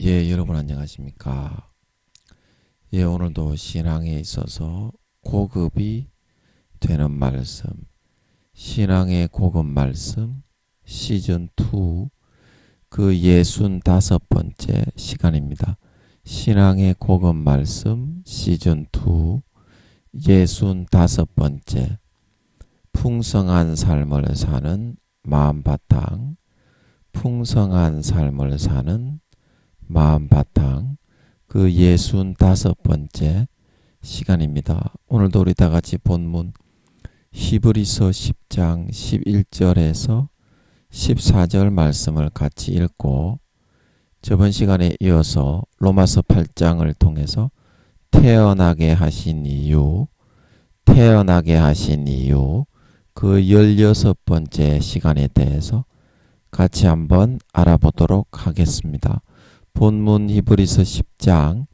여러분 안녕하십니까? 오늘도 신앙에 있어서 고급이 되는 말씀, 신앙의 고급 말씀 시즌2 그 65번째 시간입니다. 신앙의 고급 말씀 시즌2 65번째 풍성한 삶을 사는 마음바탕, 풍성한 삶을 사는 마음바탕 그 65번째 시간입니다. 오늘도 우리 다같이 본문 히브리서 10장 11절에서 14절 말씀을 같이 읽고 저번 시간에 이어서 로마서 8장을 통해서 태어나게 하신 이유 그 16번째 시간에 대해서 같이 한번 알아보도록 하겠습니다. 본문 히브리서 10장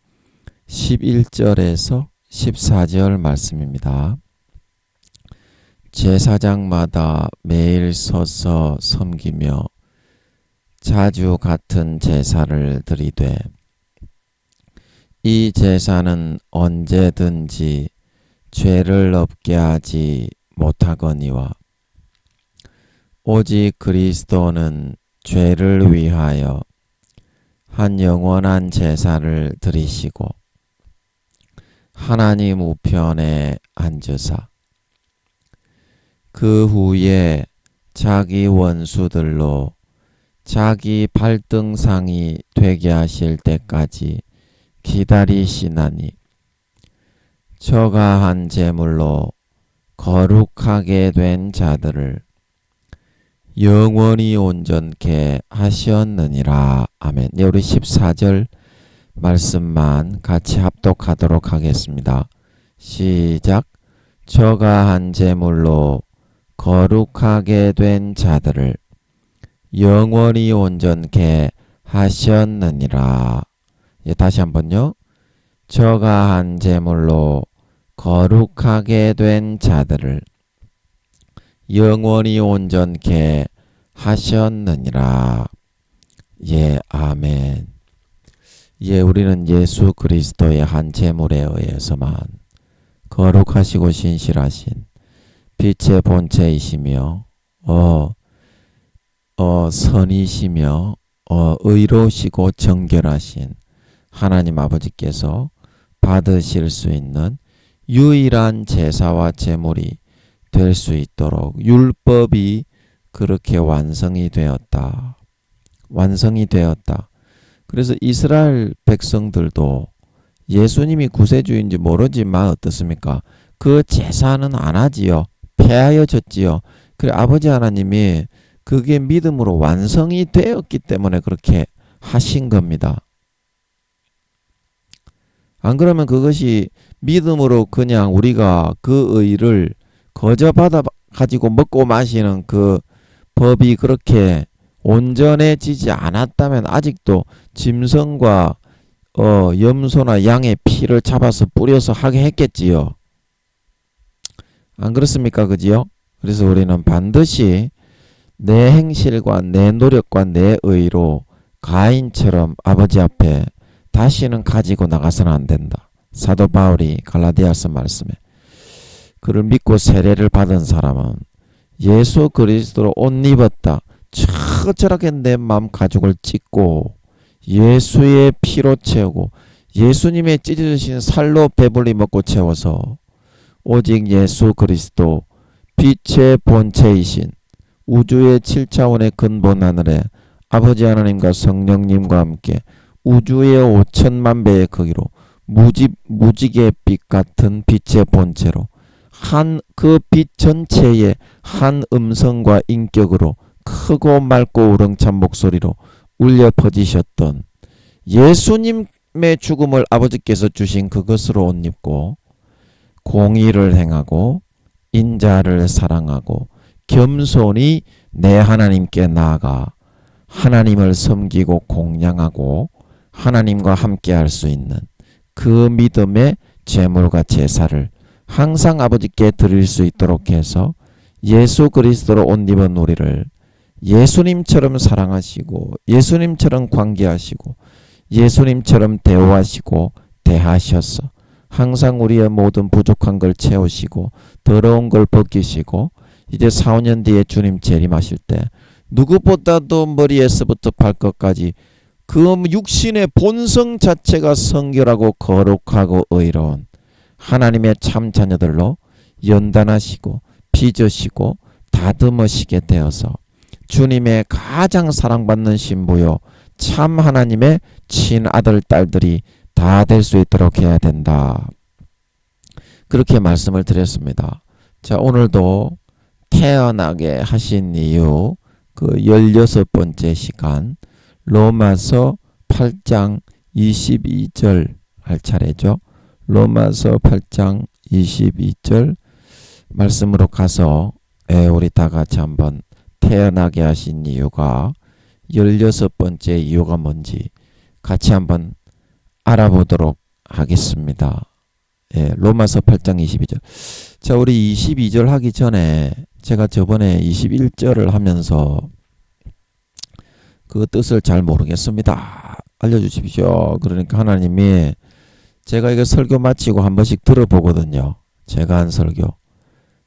11절에서 14절 말씀입니다. 제사장마다 매일 서서 섬기며 자주 같은 제사를 드리되 이 제사는 언제든지 죄를 없게 하지 못하거니와 오직 그리스도는 죄를 위하여 한 영원한 제사를 드리시고 하나님 우편에 앉으사 그 후에 자기 원수들로 자기 발등상이 되게 하실 때까지 기다리시나니 저가 한 제물로 거룩하게 된 자들을 영원히 온전케 하셨느니라. 아멘. 우리 14절 말씀만 같이 합독하도록 하겠습니다. 시작. 저가 한 제물로 거룩하게 된 자들을 영원히 온전케 하셨느니라. 다시 한번요. 저가 한 제물로 거룩하게 된 자들을 영원히 온전케 하셨느니라. 아멘. 우리는 예수 그리스도의 한 제물에 의해서만 거룩하시고 신실하신 빛의 본체이시며 선이시며 의로우시고 정결하신 하나님 아버지께서 받으실 수 있는 유일한 제사와 제물이 될 수 있도록 율법이 그렇게 완성이 되었다. 그래서 이스라엘 백성들도 예수님이 구세주인지 모르지만 어떻습니까? 그 제사는 안 하지요. 폐하여 졌지요. 그래 아버지 하나님이 그게 믿음으로 완성이 되었기 때문에 그렇게 하신 겁니다. 안 그러면 그것이 믿음으로 그냥 우리가 그 의를 거저 받아 가지고 먹고 마시는 그 법이 그렇게 온전해지지 않았다면 아직도 짐승과 염소나 양의 피를 잡아서 뿌려서 하게 했겠지요. 안 그렇습니까? 그지요? 그래서 우리는 반드시 내 행실과 내 노력과 내 의로 가인처럼 아버지 앞에 다시는 가지고 나가서는 안 된다. 사도 바울이 갈라디아서 말씀에 그를 믿고 세례를 받은 사람은 예수 그리스도로 옷 입었다. 저렇게 내 마음 가죽을 찢고 예수의 피로 채우고 예수님의 찢어주신 살로 배불리 먹고 채워서 오직 예수 그리스도 빛의 본체이신 우주의 7차원의 근본 하늘에 아버지 하나님과 성령님과 함께 우주의 5천만 배의 크기로 무지개 빛 같은 빛의 본체로 그 빛 전체에 한 음성과 인격으로 크고 맑고 우렁찬 목소리로 울려 퍼지셨던 예수님의 죽음을 아버지께서 주신 그것으로 옷 입고 공의를 행하고 인자를 사랑하고 겸손히 내 하나님께 나아가 하나님을 섬기고 공양하고 하나님과 함께 할 수 있는 그 믿음의 제물과 제사를 항상 아버지께 드릴 수 있도록 해서 예수 그리스도로 옷 입은 우리를 예수님처럼 사랑하시고 예수님처럼 관계하시고 예수님처럼 대우하시고 대하셨어. 항상 우리의 모든 부족한 걸 채우시고 더러운 걸 벗기시고 이제 4, 5년 뒤에 주님 재림하실 때 누구보다도 머리에서부터 발끝까지 그 육신의 본성 자체가 성결하고 거룩하고 의로운 하나님의 참 자녀들로 연단하시고 빚으시고 다듬으시게 되어서 주님의 가장 사랑받는 신부요 참 하나님의 친아들 딸들이 다 될 수 있도록 해야 된다. 그렇게 말씀을 드렸습니다. 자, 오늘도 태어나게 하신 이유 그 16번째 시간 로마서 8장 22절 할 차례죠. 로마서 8장 22절 말씀으로 가서 우리 다 같이 한번 태어나게 하신 이유가 16번째 이유가 뭔지 같이 한번 알아보도록 하겠습니다. 로마서 8장 22절. 자, 우리 22절 하기 전에 제가 저번에 21절을 하면서 그 뜻을 잘 모르겠습니다. 알려주십시오. 그러니까 하나님이 제가 이거 설교 마치고 한 번씩 들어보거든요. 제가 한 설교.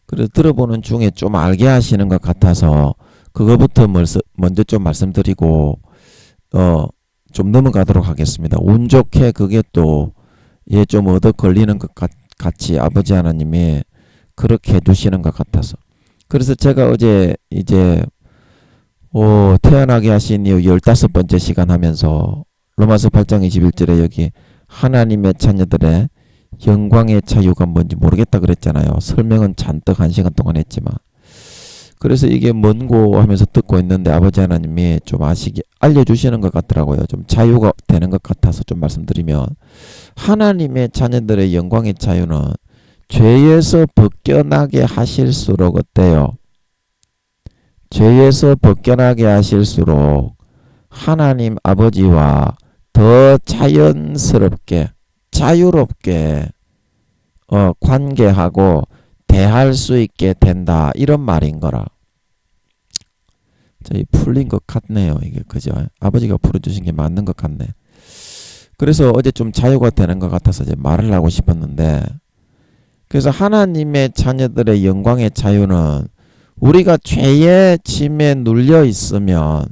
그래서 들어보는 중에 좀 알게 하시는 것 같아서 그거부터 먼저 좀 말씀드리고 좀 넘어가도록 하겠습니다. 운 좋게 그게 또 좀 얻어 걸리는 것 같이 아버지 하나님이 그렇게 해주시는 것 같아서. 그래서 제가 어제 이제 태어나게 하신 이후 15번째 시간 하면서 로마서 8장 21절에 여기 하나님의 자녀들의 영광의 자유가 뭔지 모르겠다 그랬잖아요. 설명은 잔뜩 1시간 동안 했지만. 그래서 이게 뭔고 하면서 듣고 있는데 아버지 하나님이 좀 알려주시는 것 같더라고요. 좀 자유가 되는 것 같아서 좀 말씀드리면 하나님의 자녀들의 영광의 자유는 죄에서 벗겨나게 하실수록 어때요? 죄에서 벗겨나게 하실수록 하나님 아버지와 더 자연스럽게 자유롭게 관계하고 대할 수 있게 된다 이런 말인 거라. 자, 이 풀린 것 같네요. 이게 그죠? 아버지가 풀어주신 게 맞는 것 같네. 그래서 어제 좀 자유가 되는 것 같아서 이제 말을 하고 싶었는데, 그래서 하나님의 자녀들의 영광의 자유는 우리가 죄의 짐에 눌려 있으면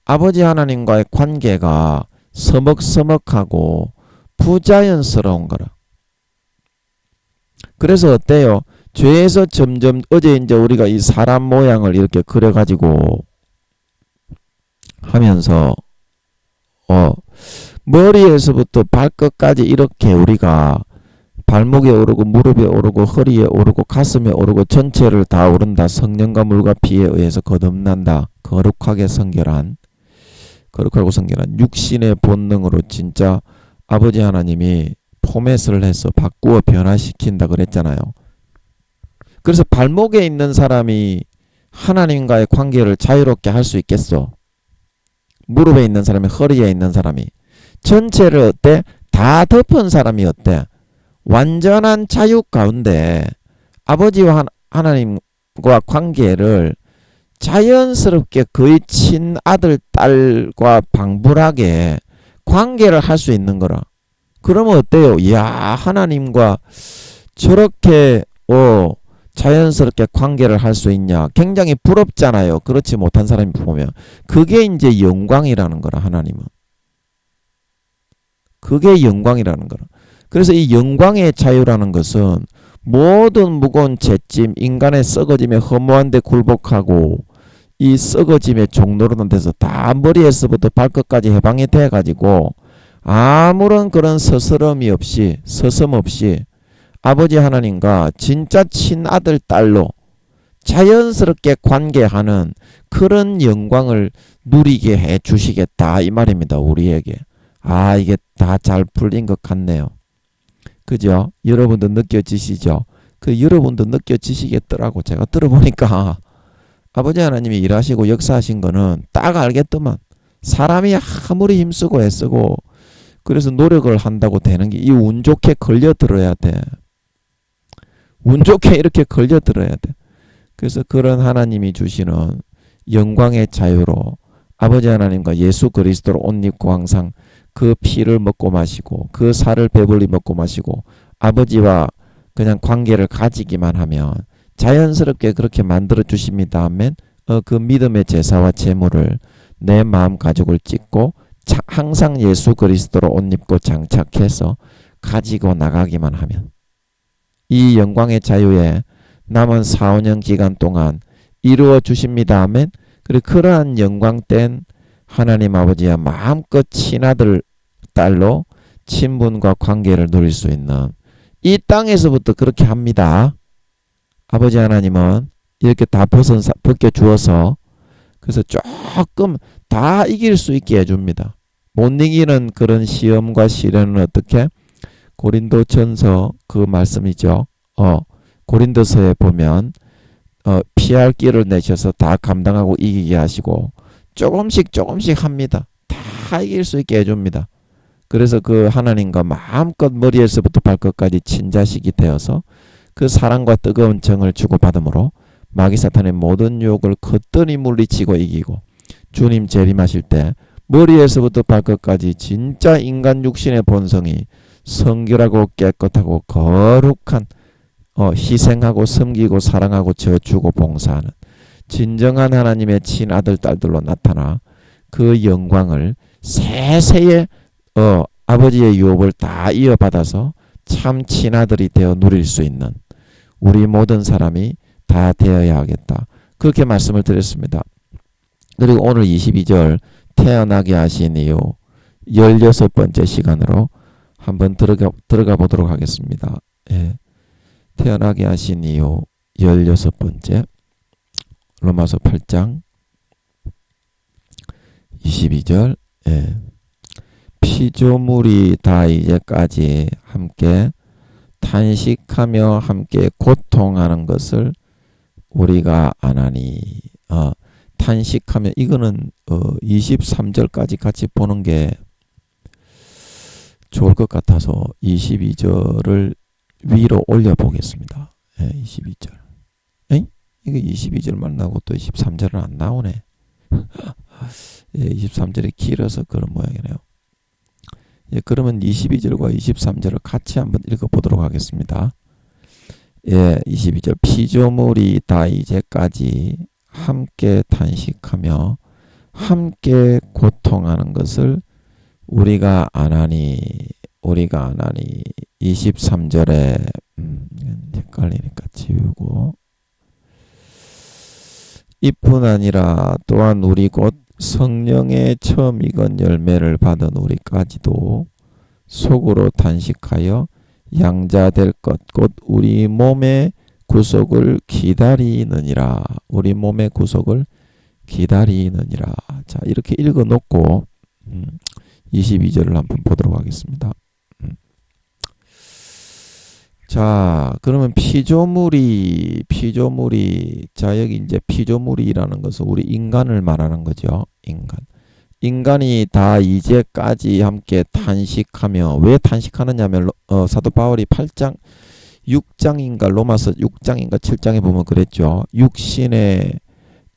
아버지 하나님과의 관계가 서먹서먹하고 부자연스러운 거라. 그래서 어때요? 죄에서 점점 어제 이제 우리가 이 사람 모양을 이렇게 그려가지고 하면서 머리에서부터 발끝까지 이렇게 우리가 발목에 오르고 무릎에 오르고 허리에 오르고 가슴에 오르고 전체를 다 오른다. 성령과 물과 피에 의해서 거듭난다. 거룩하고 성결한 육신의 본능으로 진짜 아버지 하나님이 포맷을 해서 바꾸어 변화시킨다 그랬잖아요. 그래서 발목에 있는 사람이 하나님과의 관계를 자유롭게 할 수 있겠어? 무릎에 있는 사람이, 허리에 있는 사람이 전체를 어때? 다 덮은 사람이 어때? 완전한 자유 가운데 아버지와 하나님과 관계를 자연스럽게 거의 친아들 딸과 방불하게 관계를 할 수 있는 거라. 그러면 어때요? 이야, 하나님과 저렇게 자연스럽게 관계를 할 수 있냐? 굉장히 부럽잖아요. 그렇지 못한 사람이 보면. 그게 이제 영광이라는 거라. 하나님은. 그게 영광이라는 거라. 그래서 이 영광의 자유라는 것은 모든 무거운 죄짐, 인간의 썩어짐에 허무한 데 굴복하고 이 썩어짐의 종로로는 데서 다 머리에서부터 발끝까지 해방이 돼가지고 아무런 그런 서스럼 없이 아버지 하나님과 진짜 친아들 딸로 자연스럽게 관계하는 그런 영광을 누리게 해 주시겠다 이 말입니다. 우리에게. 이게 다 잘 풀린 것 같네요. 그죠? 여러분도 느껴지시죠? 여러분도 느껴지시겠더라고. 제가 들어보니까 아버지 하나님이 일하시고 역사하신 거는 딱 알겠더만. 사람이 아무리 힘쓰고 애쓰고 그래서 노력을 한다고 되는 게 이 운 좋게 걸려들어야 돼. 운 좋게 이렇게 걸려들어야 돼. 그래서 그런 하나님이 주시는 영광의 자유로 아버지 하나님과 예수 그리스도로 옷 입고 항상 그 피를 먹고 마시고 그 살을 배불리 먹고 마시고 아버지와 그냥 관계를 가지기만 하면 자연스럽게 그렇게 만들어 주십니다 하면 그 믿음의 제사와 제물을 내 마음 가죽을 찢고 항상 예수 그리스도로 옷 입고 장착해서 가지고 나가기만 하면 이 영광의 자유에 남은 4, 5년 기간 동안 이루어 주십니다 하면 그리고 그러한 영광된 하나님 아버지와 마음껏 친아들 딸로 친분과 관계를 누릴 수 있는 이 땅에서부터 그렇게 합니다. 아버지 하나님은 이렇게 다 벗겨주어서 그래서 조금 다 이길 수 있게 해줍니다. 못 이기는 그런 시험과 시련은 어떻게? 고린도전서 그 말씀이죠. 고린도서에 보면 피할 길을 내셔서 다 감당하고 이기게 하시고 조금씩 합니다. 다 이길 수 있게 해줍니다. 그래서 그 하나님과 마음껏 머리에서부터 발끝까지 친자식이 되어서 그 사랑과 뜨거운 정을 주고받음으로 마귀 사탄의 모든 유혹을 거뜬히 물리치고 이기고 주님 재림하실 때 머리에서부터 발끝까지 진짜 인간 육신의 본성이 성결하고 깨끗하고 거룩한 희생하고 섬기고 사랑하고 져주고 봉사하는 진정한 하나님의 친아들 딸들로 나타나 그 영광을 세세의 아버지의 유업을 다 이어받아서 참 친아들이 되어 누릴 수 있는 우리 모든 사람이 다 되어야 하겠다. 그렇게 말씀을 드렸습니다. 그리고 오늘 22절 태어나게 하신 이유 16번째 시간으로 한번 들어가 보도록 하겠습니다. 예. 태어나게 하신 이유 16번째 로마서 8장 22절 예. 피조물이 다 이제까지 함께 탄식하며 함께 고통하는 것을 우리가 아나니 탄식하며 이거는 23절까지 같이 보는 게 좋을 것 같아서 22절을 위로 올려보겠습니다. 예, 22절. 에이? 이거 22절만 나오고 또 23절은 안 나오네. 예, 23절이 길어서 그런 모양이네요. 예, 그러면 22절과 23절을 같이 한번 읽어보도록 하겠습니다. 예, 22절 피조물이 다 이제까지 함께 탄식하며 함께 고통하는 것을 우리가 아나니 23절에 헷갈리니까 지우고 이뿐 아니라 또한 우리 곧 성령의 처음 익은 열매를 받은 우리까지도 속으로 탄식하여 양자될 것 곧 우리 몸의 구속을 기다리느니라. 우리 몸의 구속을 기다리느니라. 자, 이렇게 읽어놓고 22절을 한번 보도록 하겠습니다. 자, 그러면 피조물이 자, 여기 이제 피조물이라는 것은 우리 인간을 말하는 거죠. 인간이 다 이제까지 함께 탄식하며 왜 탄식하느냐면 사도 바울이 8장 6장인가 로마서 6장인가 7장에 보면 그랬죠. 육신의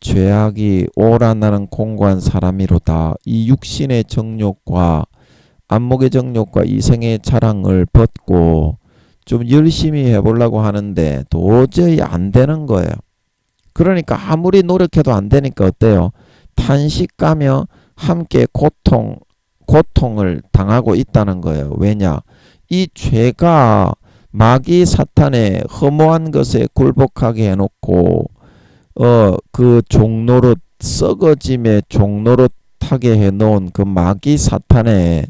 죄악이 오란나는 공고한 사람이로다. 이 육신의 정욕과 안목의 정욕과 이생의 자랑을 벗고 좀 열심히 해보려고 하는데 도저히 안 되는 거예요. 그러니까 아무리 노력해도 안 되니까 어때요? 탄식하며 함께 고통을 당하고 있다는 거예요. 왜냐? 이 죄가 마귀 사탄의 허무한 것에 굴복하게 해놓고 그 종노릇 썩어짐의 종노릇하게 해놓은 그 마귀 사탄의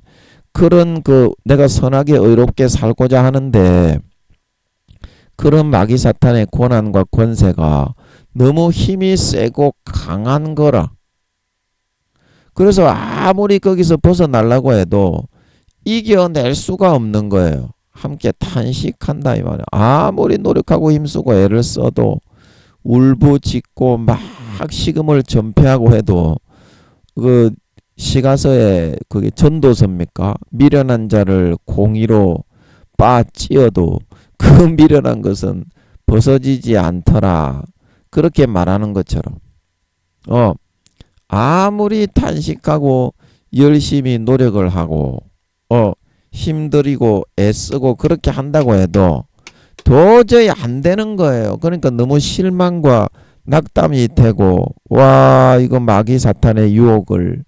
그런 그 내가 선하게 의롭게 살고자 하는데 그런 마귀 사탄의 권한과 권세가 너무 힘이 세고 강한 거라. 그래서 아무리 거기서 벗어나려고 해도 이겨낼 수가 없는 거예요. 함께 탄식한다 이 말이야. 아무리 노력하고 힘쓰고 애를 써도 울부짖고 막 식음을 전폐하고 해도 그 시가서에 그게 전도서입니까? 미련한 자를 공의로 빻찌어도 그 미련한 것은 벗어지지 않더라. 그렇게 말하는 것처럼 아무리 탄식하고 열심히 노력을 하고 힘들이고 애쓰고 그렇게 한다고 해도 도저히 안 되는 거예요. 그러니까 너무 실망과 낙담이 되고 와 이거 마귀 사탄의 유혹을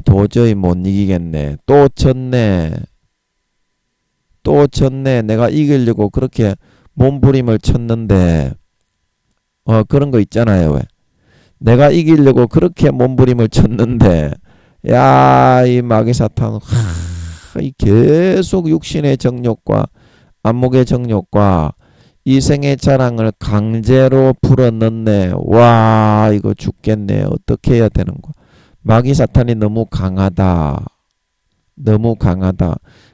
도저히 못 이기겠네. 또 졌네. 내가 이기려고 그렇게 몸부림을 쳤는데 그런 거 있잖아요. 왜? 내가 이기려고 그렇게 몸부림을 쳤는데 야 이 마귀 사탄 이 계속 육신의 정욕과 안목의 정욕과 이생의 자랑을 강제로 풀어넣네. 와 이거 죽겠네. 어떻게 해야 되는 거야. 마귀 사탄이 너무 강하다.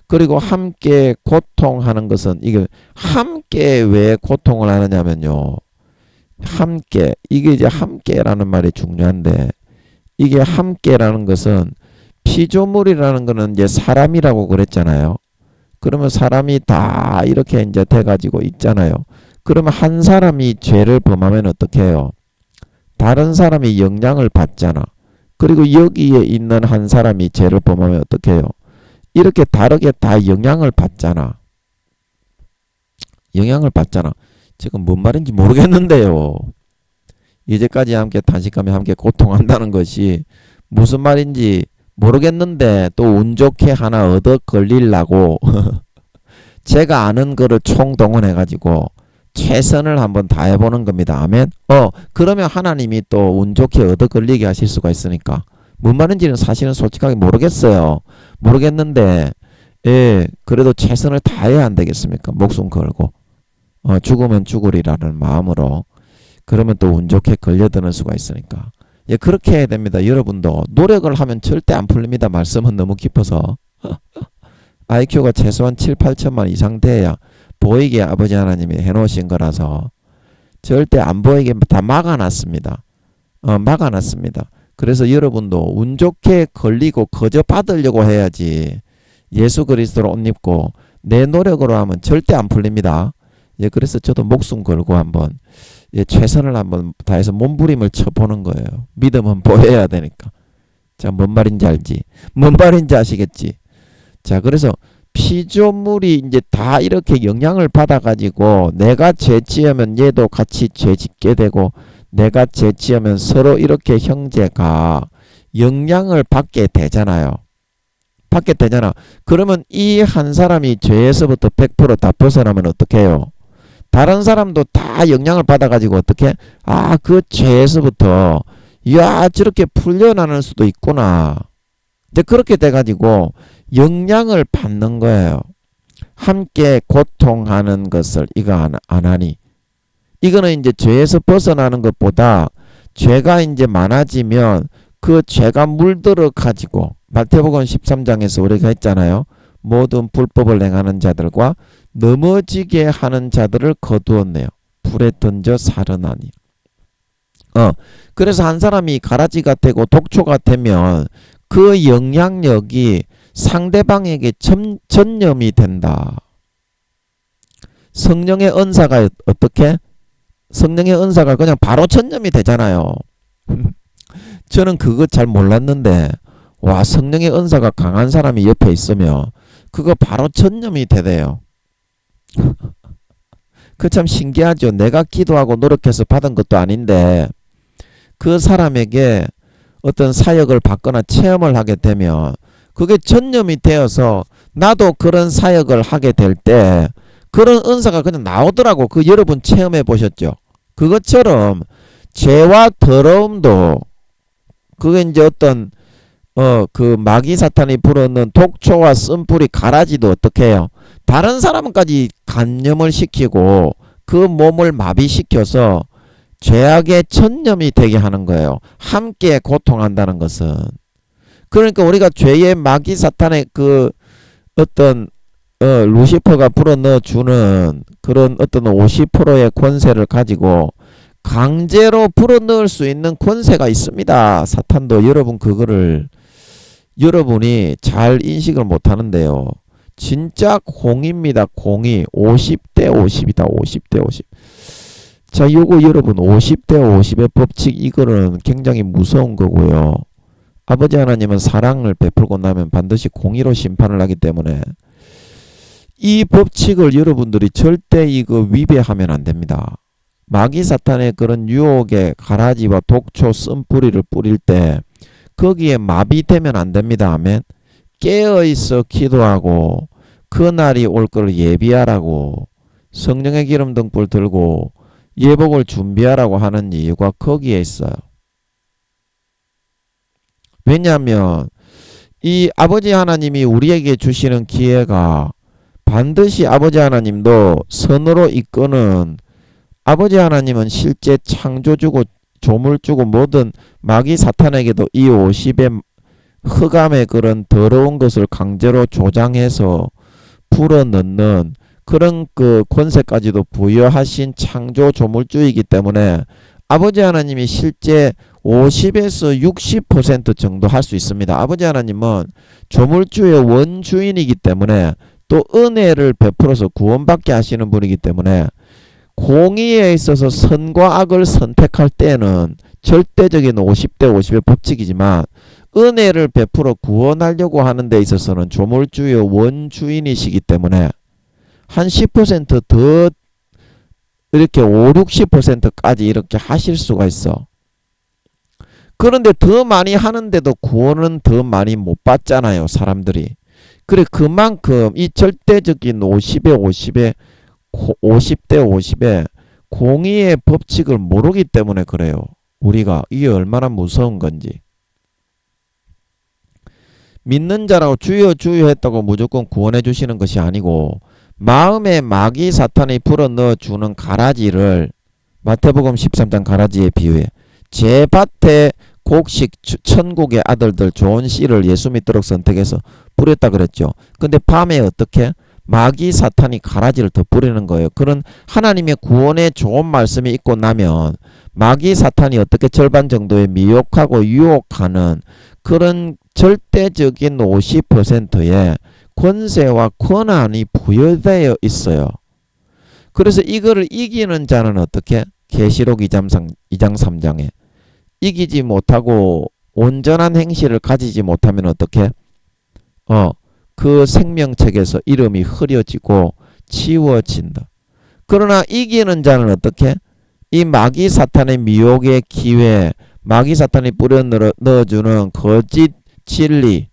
그리고 함께 고통하는 것은 이게 함께 왜 고통을 하느냐면요. 함께 이게 이제 함께라는 말이 중요한데 이게 함께라는 것은 피조물이라는 거는 이제 사람이라고 그랬잖아요. 그러면 사람이 다 이렇게 이제 돼가지고 있잖아요. 그러면 한 사람이 죄를 범하면 어떻게 해요? 다른 사람이 영향을 받잖아. 그리고 여기에 있는 한 사람이 죄를 범하면 어떻게 해요? 이렇게 다르게 다 영향을 받잖아. 지금 뭔 말인지 모르겠는데요. 이제까지 함께 탄식하며 함께 고통한다는 것이 무슨 말인지 모르겠는데 또 운 좋게 하나 얻어 걸리려고 제가 아는 거를 총동원해가지고 최선을 한번 다해보는 겁니다. 아멘. 그러면 하나님이 또 운 좋게 얻어 걸리게 하실 수가 있으니까 뭔 말인지는 사실은 솔직하게 모르겠는데 그래도 최선을 다해야 안 되겠습니까? 목숨 걸고 죽으면 죽으리라는 마음으로 그러면 또 운 좋게 걸려드는 수가 있으니까 그렇게 해야 됩니다. 여러분도 노력을 하면 절대 안 풀립니다. 말씀은 너무 깊어서 IQ가 최소한 7, 8천만 이상 돼야 보이게 아버지 하나님이 해놓으신 거라서 절대 안 보이게 다 막아놨습니다. 그래서 여러분도 운 좋게 걸리고 거저 받으려고 해야지 예수 그리스도로 옷 입고 내 노력으로 하면 절대 안 풀립니다. 그래서 저도 목숨 걸고 한번 최선을 한번 다해서 몸부림을 쳐보는 거예요. 믿음은 보여야 되니까. 자, 뭔 말인지 알지? 뭔 말인지 아시겠지? 자, 그래서 피조물이 이제 다 이렇게 영향을 받아가지고 내가 죄 지으면 얘도 같이 죄 짓게 되고 내가 죄 지으면 서로 이렇게 형제가 영향을 받게 되잖아요. 그러면 이 한 사람이 죄에서부터 100% 다 벗어나면 어떻게 해요? 다른 사람도 다 영향을 받아가지고 어떻게? 그 죄에서부터 저렇게 풀려나는 수도 있구나. 이제 그렇게 돼가지고 영향을 받는 거예요. 함께 고통하는 것을 이거 안 하니. 이거는 이제 죄에서 벗어나는 것보다 죄가 이제 많아지면 그 죄가 물들어 가지고 마태복음 13장에서 우리가 했잖아요. 모든 불법을 행하는 자들과 넘어지게 하는 자들을 거두었네요. 불에 던져 살으나니. 그래서 한 사람이 가라지가 되고 독초가 되면 그 영향력이 상대방에게 전염이 된다. 성령의 은사가 어떻게? 성령의 은사가 그냥 바로 전염이 되잖아요. 저는 그거 잘 몰랐는데 성령의 은사가 강한 사람이 옆에 있으면 그거 바로 전염이 되대요. 그 참 신기하죠. 내가 기도하고 노력해서 받은 것도 아닌데 그 사람에게 어떤 사역을 받거나 체험을 하게 되면 그게 전염이 되어서 나도 그런 사역을 하게 될 때 그런 은사가 그냥 나오더라고. 그 여러분 체험해 보셨죠? 그것처럼 죄와 더러움도 그게 이제 어떤 그 마귀 사탄이 불어넣은 독초와 쓴뿌리 가라지도 어떻게 해요? 다른 사람까지 감염을 시키고 그 몸을 마비시켜서 죄악의 전염이 되게 하는 거예요. 함께 고통한다는 것은. 그러니까 우리가 죄의 마귀 사탄의 그 어떤 루시퍼가 불어넣어 주는 그런 어떤 50%의 권세를 가지고 강제로 불어넣을 수 있는 권세가 있습니다. 사탄도. 여러분 그거를 여러분이 잘 인식을 못하는데요. 진짜 공입니다. 공이 50대 50이다. 50대 50. 자, 요거 여러분 50대 50의 법칙 이거는 굉장히 무서운 거고요. 아버지 하나님은 사랑을 베풀고 나면 반드시 공의로 심판을 하기 때문에 이 법칙을 여러분들이 절대 이거 위배하면 안 됩니다. 마귀 사탄의 그런 유혹의 가라지와 독초 쓴뿌리를 뿌릴 때 거기에 마비되면 안 됩니다. 아멘. 깨어있어 기도하고 그날이 올 걸 예비하라고 성령의 기름 등불 들고 예복을 준비하라고 하는 이유가 거기에 있어요. 왜냐하면 이 아버지 하나님이 우리에게 주시는 기회가 반드시 아버지 하나님도 선으로 이끄는 아버지 하나님은 실제 창조주고 조물주고 모든 마귀 사탄에게도 이 50의 흑암의 그런 더러운 것을 강제로 조장해서 불어넣는 그런 그 권세까지도 부여하신 창조 조물주이기 때문에 아버지 하나님이 실제 50에서 60% 정도 할 수 있습니다. 아버지 하나님은 조물주의 원주인이기 때문에 또 은혜를 베풀어서 구원받게 하시는 분이기 때문에 공의에 있어서 선과 악을 선택할 때는 절대적인 50대 50의 법칙이지만 은혜를 베풀어 구원하려고 하는 데 있어서는 조물주의 원주인이시기 때문에 한 10%더 이렇게 5, 60%까지 이렇게 하실 수가 있어. 그런데 더 많이 하는데도 구원은 더 많이 못 받잖아요, 사람들이. 그래 그만큼 이 절대적인 50대 50의 공의의 법칙을 모르기 때문에 그래요. 우리가 이게 얼마나 무서운 건지. 믿는 자라고 주여 주여 했다고 무조건 구원해 주시는 것이 아니고 마음에 마귀 사탄이 불어넣어 주는 가라지를 마태복음 13장 가라지에 비유해 제 밭에 곡식 천국의 아들들 좋은 씨를 예수 믿도록 선택해서 뿌렸다 그랬죠. 근데 밤에 어떻게? 마귀 사탄이 가라지를 더 뿌리는 거예요. 그런 하나님의 구원의 좋은 말씀이 있고 나면 마귀 사탄이 어떻게 절반 정도의 미혹하고 유혹하는 그런 절대적인 50%의 권세와 권한이 부여되어 있어요. 그래서 이거를 이기는 자는 어떻게? 계시록 2장 3장에 이기지 못하고 온전한 행실을 가지지 못하면 어떻게? 그 생명책에서 이름이 흐려지고 지워진다. 그러나 이기는 자는 어떻게? 이 마귀 사탄의 미혹의 기회, 마귀 사탄이 뿌려 넣어주는 거짓 진리,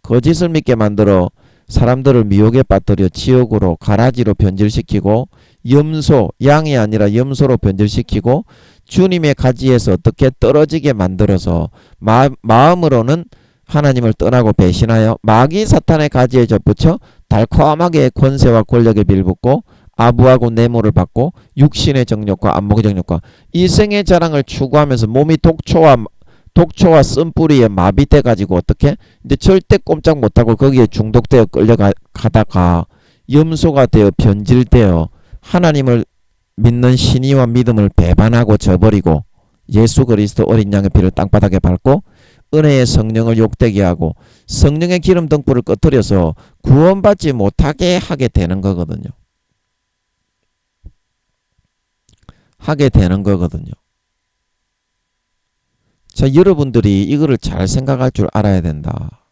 거짓을 믿게 만들어 사람들을 미혹에 빠뜨려 지옥으로 가라지로 변질시키고 염소, 양이 아니라 염소로 변질시키고 주님의 가지에서 어떻게 떨어지게 만들어서 마음으로는 하나님을 떠나고 배신하여 마귀 사탄의 가지에 접붙여 달콤하게 권세와 권력에 빌붙고 아부하고 내모를 받고 육신의 정욕과 안목의 정욕과 이생의 자랑을 추구하면서 몸이 독초와 쓴뿌리에 마비돼 가지고 어떻게 이제 절대 꼼짝 못하고 거기에 중독되어 끌려가다가 염소가 되어 변질되어 하나님을 믿는 신의와 믿음을 배반하고 저버리고 예수 그리스도 어린 양의 피를 땅바닥에 밟고 은혜의 성령을 욕되게 하고 성령의 기름 등불을 꺼뜨려서 구원받지 못하게 하게 되는 거거든요. 자, 여러분들이 이거를 잘 생각할 줄 알아야 된다.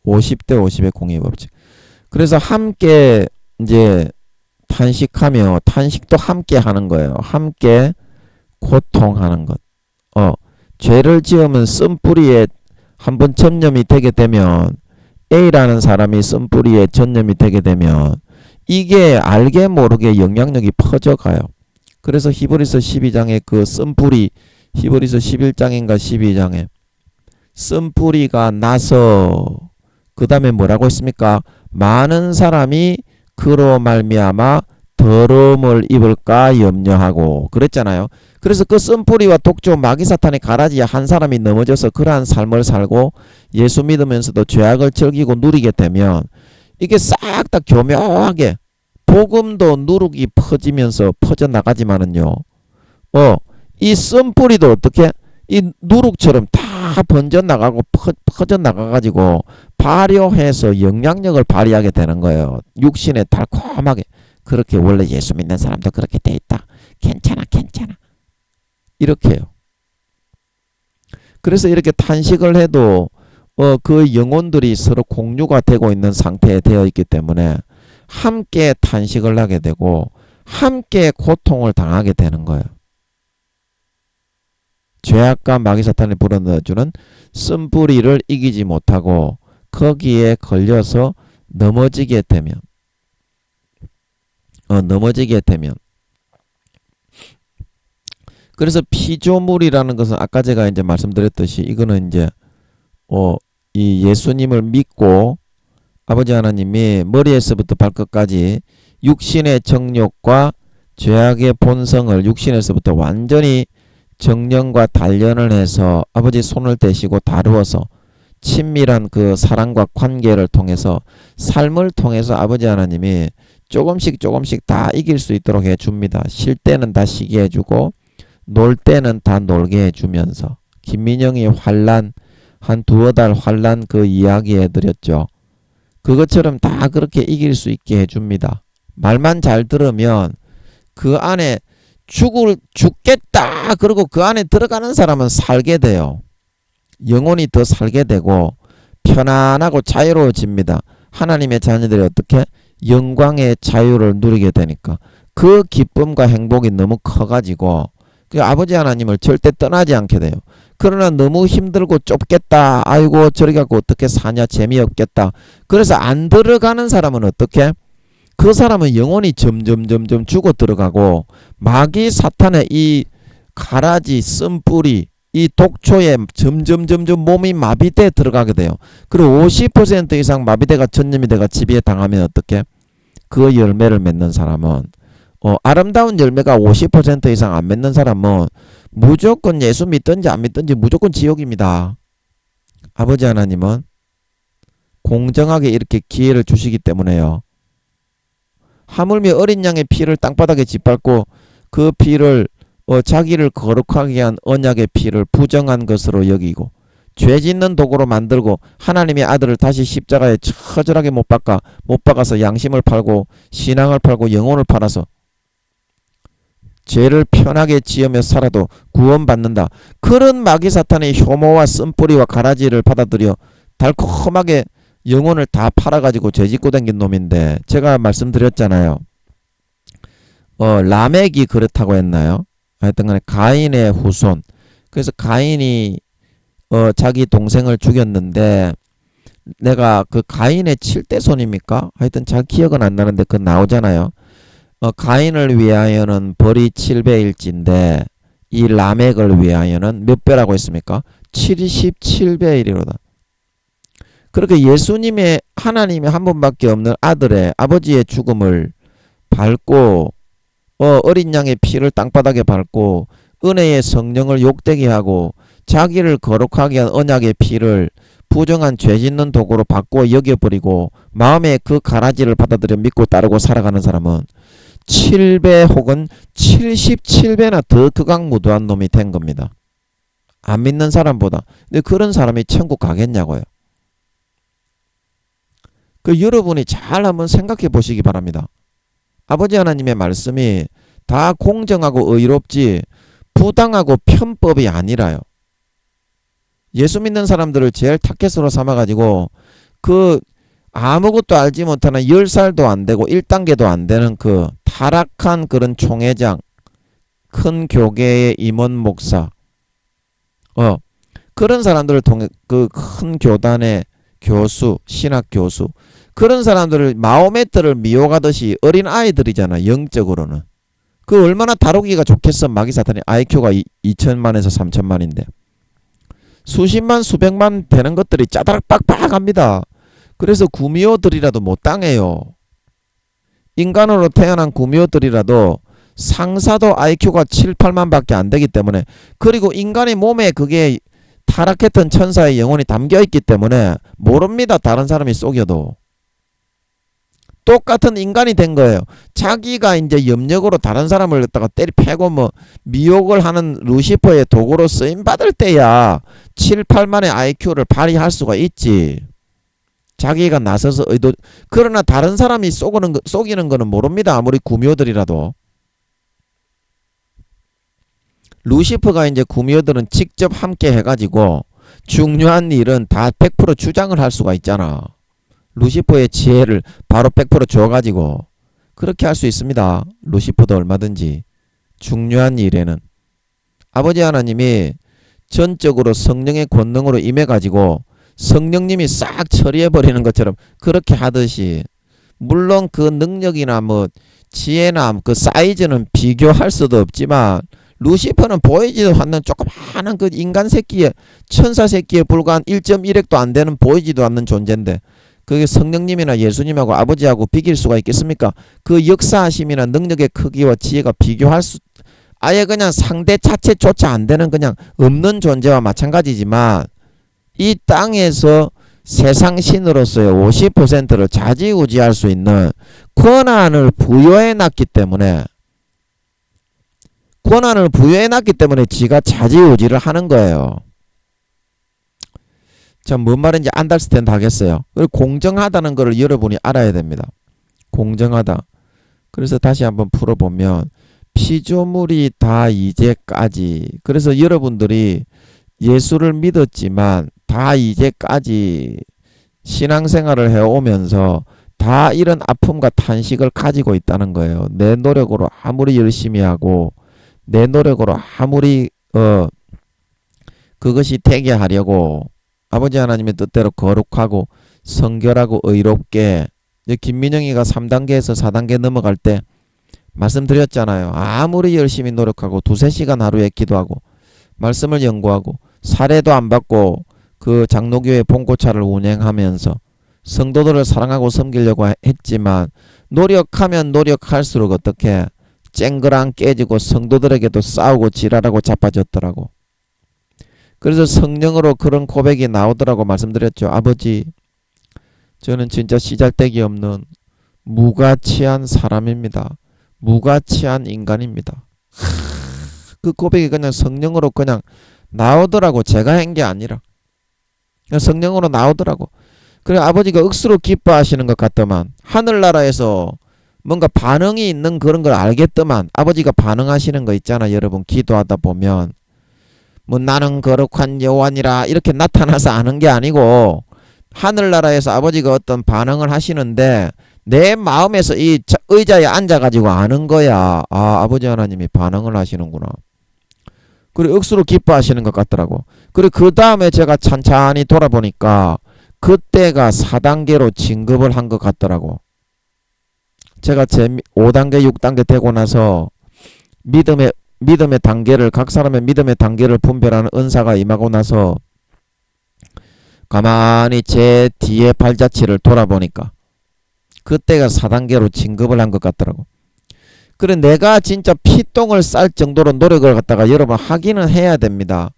50대 50의 공의 법칙. 그래서 함께 이제 탄식하며 탄식도 함께 하는 거예요. 함께 고통하는 것. 죄를 지으면 쓴뿌리에 한번 전념이 되게 되면 A라는 사람이 쓴뿌리에 전념이 되게 되면 이게 알게 모르게 영향력이 퍼져가요. 그래서 히브리서 12장에 그 쓴뿌리 히브리서 11장인가 12장에 쓴뿌리가 나서 그 다음에 뭐라고 했습니까? 많은 사람이 그로 말미암아 더러움을 입을까 염려하고 그랬잖아요. 그래서 그 쓴뿌리와 독조 마귀 사탄의 가라지에 한 사람이 넘어져서 그러한 삶을 살고 예수 믿으면서도 죄악을 즐기고 누리게 되면 이게 싹 다 교묘하게 복음도 누룩이 퍼지면서 퍼져나가지만은요. 이 쓴뿌리도 어떻게 이 누룩처럼 다 번져나가고 퍼져나가가지고 발효해서 영향력을 발휘하게 되는 거예요. 육신에 달콤하게. 그렇게 원래 예수 믿는 사람도 그렇게 돼 있다. 괜찮아, 괜찮아. 이렇게 해요. 그래서 이렇게 탄식을 해도 그 영혼들이 서로 공유가 되고 있는 상태에 되어 있기 때문에 함께 탄식을 하게 되고 함께 고통을 당하게 되는 거예요. 죄악과 마귀사탄이 불어넣어주는 쓴뿌리를 이기지 못하고 거기에 걸려서 넘어지게 되면 그래서 피조물이라는 것은 아까 제가 이제 말씀드렸듯이 이거는 이제 이 예수님을 믿고 아버지 하나님이 머리에서부터 발끝까지 육신의 정욕과 죄악의 본성을 육신에서부터 완전히 정령과 단련을 해서 아버지 손을 대시고 다루어서 친밀한 그 사랑과 관계를 통해서 삶을 통해서 아버지 하나님이 조금씩 다 이길 수 있도록 해줍니다. 쉴 때는 다 쉬게 해주고 놀 때는 다 놀게 해주면서 김민영이 환란 한 두어 달 환란 그 이야기 해드렸죠. 그것처럼 다 그렇게 이길 수 있게 해줍니다. 말만 잘 들으면 그 안에 죽겠다 그러고 그 안에 들어가는 사람은 살게 돼요. 영혼이 더 살게 되고 편안하고 자유로워집니다. 하나님의 자녀들이 어떻게 영광의 자유를 누리게 되니까 그 기쁨과 행복이 너무 커가지고 그 아버지 하나님을 절대 떠나지 않게 돼요. 그러나 너무 힘들고 좁겠다. 아이고 저리 가고 어떻게 사냐 재미없겠다. 그래서 안 들어가는 사람은 어떻게? 그 사람은 영혼이 점점 죽어 들어가고 마귀 사탄의 이 가라지 쓴뿌리 이 독초에 점점 몸이 마비돼 들어가게 돼요. 그리고 50% 이상 마비돼가 전염이 돼가 지배에 당하면 어떻게? 그 열매를 맺는 사람은 아름다운 열매가 50% 이상 안 맺는 사람은 무조건 예수 믿든지 안 믿든지 무조건 지옥입니다. 아버지 하나님은 공정하게 이렇게 기회를 주시기 때문에요. 하물며 어린 양의 피를 땅바닥에 짓밟고 그 피를 자기를 거룩하게 한 언약의 피를 부정한 것으로 여기고 죄 짓는 도구로 만들고 하나님의 아들을 다시 십자가에 처절하게 못 박아서 양심을 팔고 신앙을 팔고 영혼을 팔아서 죄를 편하게 지으며 살아도 구원받는다. 그런 마귀 사탄의 혐오와 쓴뿌리와 가라지를 받아들여 달콤하게 영혼을 다 팔아가지고 죄 짓고 댕긴 놈인데 제가 말씀드렸잖아요. 라멕이 그렇다고 했나요? 하여튼 간에 가인의 후손. 그래서 가인이 자기 동생을 죽였는데 내가 그 가인의 7대 손입니까? 하여튼 잘 기억은 안 나는데 그거 나오잖아요. 가인을 위하여는 벌이 7배일진데 이 라멕을 위하여는 몇 배라고 했습니까? 77배이리로다. 그렇게 예수님의 하나님이 한 분밖에 없는 아들의 아버지의 죽음을 밟고 어린 양의 피를 땅바닥에 밟고 은혜의 성령을 욕되게 하고 자기를 거룩하게 한 언약의 피를 부정한 죄 짓는 도구로 바꾸어 여겨버리고 마음에 그 가라지를 받아들여 믿고 따르고 살아가는 사람은 7배 혹은 77배나 더 극악무도한 놈이 된 겁니다. 안 믿는 사람보다. 근데 그런 사람이 천국 가겠냐고요. 여러분이 잘 한번 생각해 보시기 바랍니다. 아버지 하나님의 말씀이 다 공정하고 의롭지 부당하고 편법이 아니라요. 예수 믿는 사람들을 제일 타켓으로 삼아가지고 그 아무것도 알지 못하는 10살도 안 되고 1단계도 안 되는 그 타락한 그런 총회장, 큰 교계의 임원 목사, 그런 사람들을 통해 그 큰 교단의 교수, 신학 교수, 그런 사람들을 마호메트를 미혹하듯이 어린 아이들이잖아. 영적으로는. 그 얼마나 다루기가 좋겠어. 마귀사탄이 IQ가 2천만에서 3천만인데 수십만 수백만 되는 것들이 짜다락 빡빡합니다. 그래서 구미호들이라도 못 당해요. 인간으로 태어난 구미호들이라도 상사도 IQ가 7, 8만 밖에 안 되기 때문에, 그리고 인간의 몸에 그게 타락했던 천사의 영혼이 담겨있기 때문에 모릅니다. 다른 사람이 속여도. 똑같은 인간이 된 거예요. 자기가 이제 염력으로 다른 사람을 갖다가 때리 패고 뭐 미혹을 하는 루시퍼의 도구로 쓰임 받을 때야 7, 8만의 IQ를 발휘할 수가 있지. 자기가 나서서 그러나 다른 사람이 속이는 거는 모릅니다. 아무리 구미호들이라도. 루시퍼가 이제 구미호들은 직접 함께 해가지고 중요한 일은 다 100% 주장을 할 수가 있잖아. 루시퍼의 지혜를 바로 100% 줘가지고 그렇게 할 수 있습니다. 루시퍼도 얼마든지. 중요한 일에는 아버지 하나님이 전적으로 성령의 권능으로 임해가지고 성령님이 싹 처리해버리는 것처럼 그렇게 하듯이, 물론 그 능력이나 뭐 지혜나 그 사이즈는 비교할 수도 없지만 루시퍼는 보이지도 않는 조그마한 그 인간 새끼에, 천사 새끼에 불과한 1.1핵도 안 되는 보이지도 않는 존재인데 그게 성령님이나 예수님하고 아버지하고 비길 수가 있겠습니까? 그 역사하심이나 능력의 크기와 지혜가 비교할 수, 아예 그냥 상대 자체조차 안 되는 그냥 없는 존재와 마찬가지지만, 이 땅에서 세상 신으로서의 50%를 좌지우지할 수 있는 권한을 부여해놨기 때문에, 지가 좌지우지를 하는 거예요. 참 뭔 말인지 안달스탠드 하겠어요. 공정하다는 것을 여러분이 알아야 됩니다. 공정하다. 그래서 다시 한번 풀어보면 피조물이 다 이제까지, 그래서 여러분들이 예수를 믿었지만 다 이제까지 신앙생활을 해오면서 다 이런 아픔과 탄식을 가지고 있다는 거예요. 내 노력으로 아무리 열심히 하고 내 노력으로 아무리 그것이 되게 하려고 아버지 하나님의 뜻대로 거룩하고 성결하고 의롭게, 김민영이가 3단계에서 4단계 넘어갈 때 말씀드렸잖아요. 아무리 열심히 노력하고 2-3시간 하루에 기도하고 말씀을 연구하고 사례도 안 받고 그 장로교회 봉고차를 운행하면서 성도들을 사랑하고 섬기려고 했지만 노력하면 노력할수록 어떻게 쨍그랑 깨지고 성도들에게도 싸우고 지랄하고 자빠졌더라고. 그래서 성령으로 그런 고백이 나오더라고 말씀드렸죠. 아버지, 저는 진짜 시잘데기 없는 무가치한 사람입니다. 무가치한 인간입니다. 그 고백이 그냥 성령으로 그냥 나오더라고. 제가 한 게 아니라 그냥 성령으로 나오더라고. 그래 아버지가 억수로 기뻐하시는 것 같더만, 하늘나라에서 뭔가 반응이 있는 그런 걸 알겠더만, 아버지가 반응하시는 거 있잖아. 여러분 기도하다 보면 뭐 나는 거룩한 여호와니라 이렇게 나타나서 아는 게 아니고 하늘나라에서 아버지가 어떤 반응을 하시는데 내 마음에서 이 의자에 앉아가지고 아는 거야. 아, 아버지 하나님이 반응을 하시는구나. 그래 억수로 기뻐하시는 것 같더라고. 그래 그 다음에 제가 찬찬히 돌아보니까 그때가 4단계로 진급을 한 것 같더라고. 제가 제 5단계 6단계 되고 나서 믿음의 단계를, 각 사람의 믿음의 단계를 분별하는 은사가 임하고 나서 가만히 제 뒤에 발자취를 돌아보니까 그때가 4단계로 진급을 한 것 같더라고. 그래 내가 진짜 피똥을 쌀 정도로 노력을 갖다가 여러분 하기는 해야 됩니다.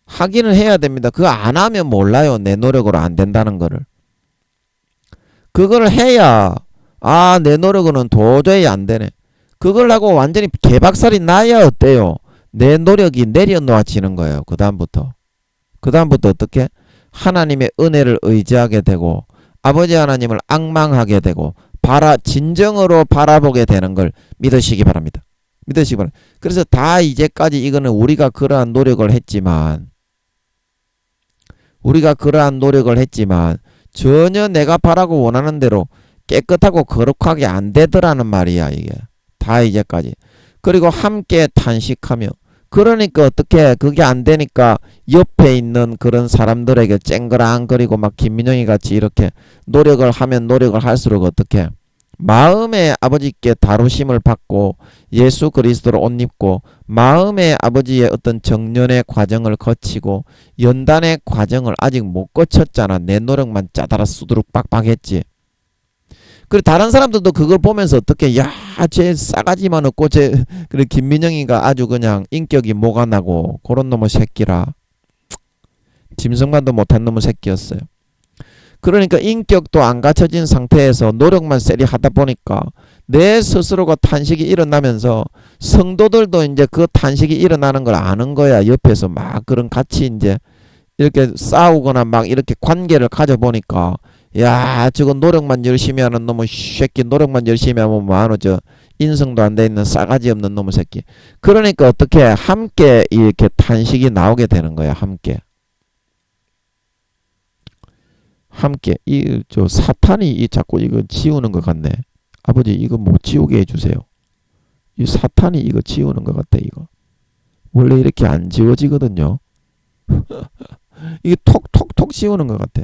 하기는 해야 됩니다. 그거 안 하면 몰라요. 내 노력으로 안 된다는 거를. 그걸 해야 내 노력으로는 도저히 안 되네. 그걸 하고 완전히 개박살이 나야 어때요? 내 노력이 내려놓아지는 거예요. 그 다음부터 어떻게? 하나님의 은혜를 의지하게 되고 아버지 하나님을 앙망하게 되고 진정으로 바라보게 되는 걸 믿으시기 바랍니다. 그래서 다 이제까지 이거는 우리가 그러한 노력을 했지만 전혀 내가 바라고 원하는 대로 깨끗하고 거룩하게 안 되더라는 말이야. 이게 다 이제까지. 그리고 함께 탄식하며, 그러니까 어떻게 그게 안 되니까 옆에 있는 그런 사람들에게 쨍그랑거리고 막 김민영이 같이 이렇게 노력을 하면 노력을 할수록 어떻게 마음에 아버지께 다루심을 받고 예수 그리스도를 옷 입고 마음에 아버지의 어떤 정년의 과정을 거치고 연단의 과정을 아직 못 거쳤잖아. 내 노력만 짜다라 수두룩 빡빡했지. 그리고 다른 사람들도 그걸 보면서 어떻게 쟤 싸가지만 없고 그래 김민영이가 아주 그냥 인격이 뭐가 나고 그런 놈의 새끼라. 짐승만도 못한 놈의 새끼였어요. 그러니까 인격도 안 갖춰진 상태에서 노력만 세리 하다 보니까 내 스스로가 탄식이 일어나면서 성도들도 이제 그 탄식이 일어나는 걸 아는 거야. 옆에서 막 그런 같이 이제 이렇게 싸우거나 막 이렇게 관계를 가져보니까 야 저거 노력만 열심히 하는 놈의 새끼 노력만 열심히 하면 뭐하노 저 인성도 안 돼 있는 싸가지 없는 놈의 새끼. 그러니까 어떻게 함께 이렇게 탄식이 나오게 되는 거야. 함께 이 저 사탄이 이 자꾸 이거 지우는 것 같네. 아버지 이거 못 지우게 해주세요. 이 사탄이 이거 지우는 것 같아. 이거 원래 이렇게 안 지워지거든요. 이게 톡톡톡 지우는 것 같아.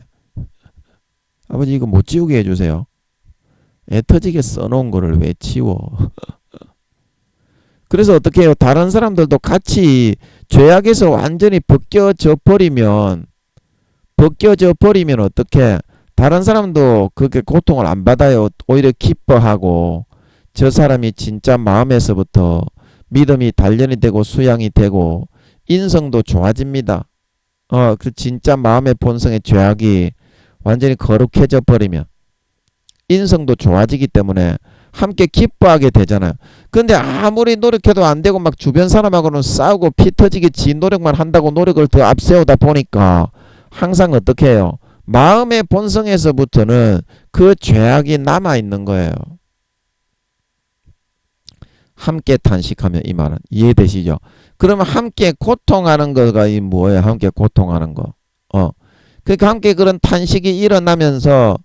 아버지 이거 못 지우게 해주세요. 애 터지게 써놓은 거를 왜 지워. 그래서 어떻게 해요. 다른 사람들도 같이 죄악에서 완전히 벗겨져 버리면 어떻게 다른 사람도 그렇게 고통을 안 받아요. 오히려 기뻐하고 저 사람이 진짜 마음에서부터 믿음이 단련이 되고 수양이 되고 인성도 좋아집니다. 그 진짜 마음의 본성의 죄악이 완전히 거룩해져 버리면 인성도 좋아지기 때문에 함께 기뻐하게 되잖아요. 근데 아무리 노력해도 안 되고 막 주변 사람하고는 싸우고 피 터지게 지 노력만 한다고 노력을 더 앞세우다 보니까 항상 어떻게 해요? 마음의 본성에서부터는 그 죄악이 남아있는 거예요. 함께 탄식하며 이 말은 이해되시죠? 그러면 함께 고통하는 거가 이 뭐예요? 함께 고통하는 거. 그러니까 함께 그런 탄식이 일어나면서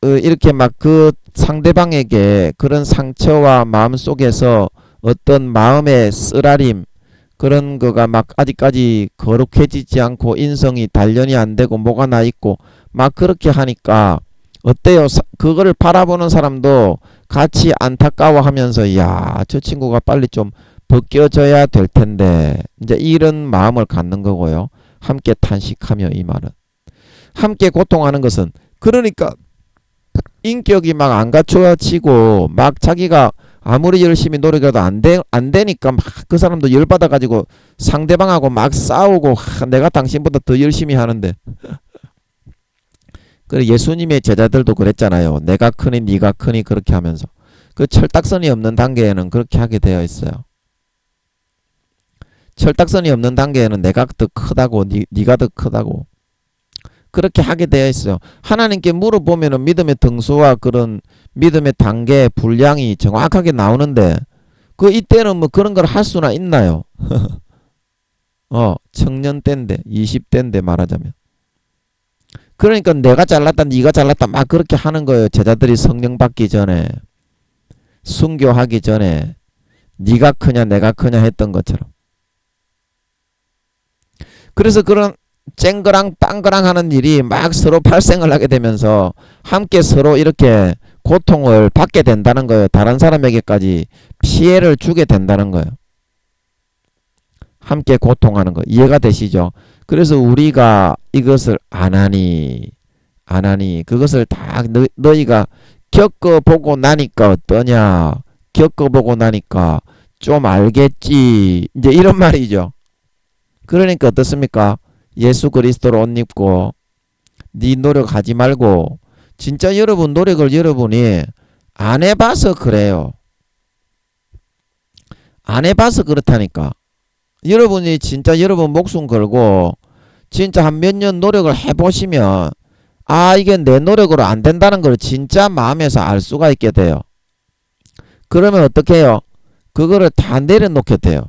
이렇게 막 그 상대방에게 그런 상처와 마음 속에서 어떤 마음의 쓰라림 그런 거가 막 아직까지 거룩해지지 않고 인성이 단련이 안 되고 뭐가 나 있고 막 그렇게 하니까 어때요? 그거를 바라보는 사람도 같이 안타까워하면서 야, 저 친구가 빨리 좀 벗겨져야 될 텐데 이제 이런 마음을 갖는 거고요. 함께 탄식하며 이 말은 함께 고통하는 것은 그러니까 인격이 막 안 갖춰지고 막 자기가 아무리 열심히 노력해도 안 되니까 막 그 사람도 열받아가지고 상대방하고 막 싸우고 내가 당신보다 더 열심히 하는데 그래 예수님의 제자들도 그랬잖아요. 내가 크니 네가 크니 그렇게 하면서 그 철딱선이 없는 단계에는 그렇게 하게 되어 있어요. 철딱선이 없는 단계에는 내가 더 크다고 네가 더 크다고 그렇게 하게 되어 있어요. 하나님께 물어보면은 믿음의 등수와 그런 믿음의 단계 분량이 정확하게 나오는데 그 이때는 뭐 그런 걸 할 수나 있나요? 청년 때인데 20대인데 말하자면 그러니까 내가 잘났다 네가 잘났다 막 그렇게 하는 거예요. 제자들이 성령 받기 전에 순교하기 전에 네가 크냐 내가 크냐 했던 것처럼 그래서 그런 쨍그랑 빵그랑 하는 일이 막 서로 발생을 하게 되면서 함께 서로 이렇게 고통을 받게 된다는 거예요. 다른 사람에게까지 피해를 주게 된다는 거예요. 함께 고통하는 거 이해가 되시죠? 그래서 우리가 이것을 안 하니 그것을 다 너희가 겪어보고 나니까 어떠냐 겪어보고 나니까 좀 알겠지 이제 이런 말이죠. 그러니까 어떻습니까? 예수 그리스도로 옷 입고 네 노력하지 말고 진짜 여러분 노력을 여러분이 안 해봐서 그래요. 안 해봐서 그렇다니까. 여러분이 진짜 여러분 목숨 걸고 진짜 한 몇 년 노력을 해보시면 아 이게 내 노력으로 안 된다는 걸 진짜 마음에서 알 수가 있게 돼요. 그러면 어떻게 해요? 그거를 다 내려놓게 돼요.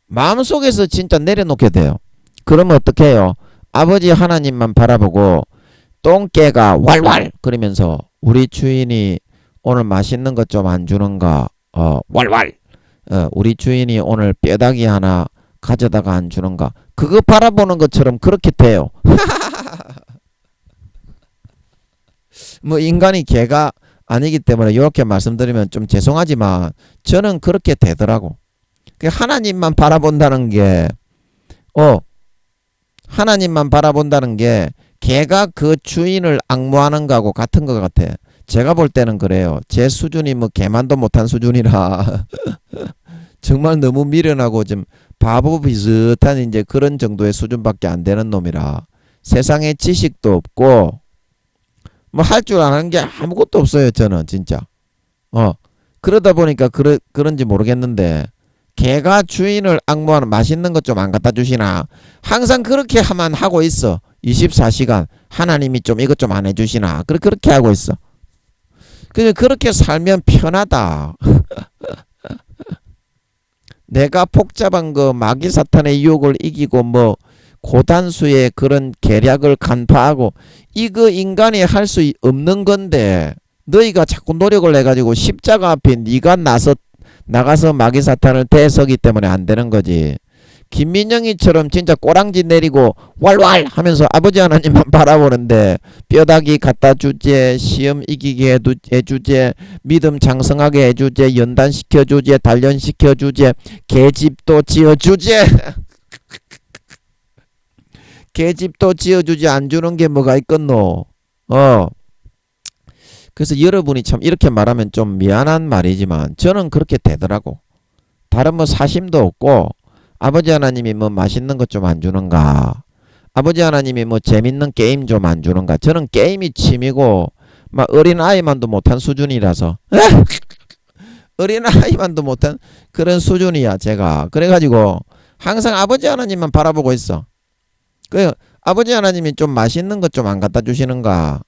마음속에서 진짜 내려놓게 돼요. 그러면 어떻게 해요? 아버지 하나님만 바라보고 똥개가 왈왈 그러면서 우리 주인이 오늘 맛있는 것 좀 안 주는가 왈왈 우리 주인이 오늘 뼈다귀 하나 가져다가 안 주는가 그거 바라보는 것처럼 그렇게 돼요. 뭐 인간이 개가 아니기 때문에 이렇게 말씀드리면 좀 죄송하지만 저는 그렇게 되더라고. 하나님만 바라본다는 게 하나님만 바라본다는 게 개가 그 주인을 앙무하는 거하고 같은 것 같아. 제가 볼 때는 그래요. 제 수준이 뭐 개만도 못한 수준이라 정말 너무 미련하고 좀 바보 비슷한 이제 그런 정도의 수준밖에 안 되는 놈이라 세상에 지식도 없고 뭐 할 줄 아는 게 아무것도 없어요. 저는 진짜. 그러다 보니까 그런지 모르겠는데 개가 주인을 앙모하는 맛있는 것 좀 안 갖다 주시나? 항상 그렇게 하면 하고 있어. 24시간 하나님이 좀 이것 좀 안 해주시나? 그렇게 하고 있어. 그렇게 살면 편하다. 내가 복잡한 그 마귀 사탄의 유혹을 이기고 뭐 고단수의 그런 계략을 간파하고 이거 인간이 할 수 없는 건데 너희가 자꾸 노력을 해가지고 십자가 앞에 네가 나가서 마귀 사탄을 대서기 때문에 안 되는 거지. 김민영이처럼 진짜 꼬랑지 내리고 왈왈 하면서 아버지 하나님만 바라보는데 뼈다귀 갖다 주제, 시험 이기게 해주제, 믿음 장성하게 해주제, 연단시켜 주제, 단련시켜 주제, 개집도 지어주제. 개집도 지어주지 안 주는 게 뭐가 있겠노? 그래서 여러분이 참 이렇게 말하면 좀 미안한 말이지만 저는 그렇게 되더라고. 다른 뭐 사심도 없고 아버지 하나님이 뭐 맛있는 것 좀 안 주는가? 아버지 하나님이 뭐 재밌는 게임 좀 안 주는가? 저는 게임이 취미고 막 어린아이만도 못한 수준이라서 어린아이만도 못한 그런 수준이야 제가. 그래가지고 항상 아버지 하나님만 바라보고 있어. 그 아버지 하나님이 좀 맛있는 것 좀 안 갖다 주시는가?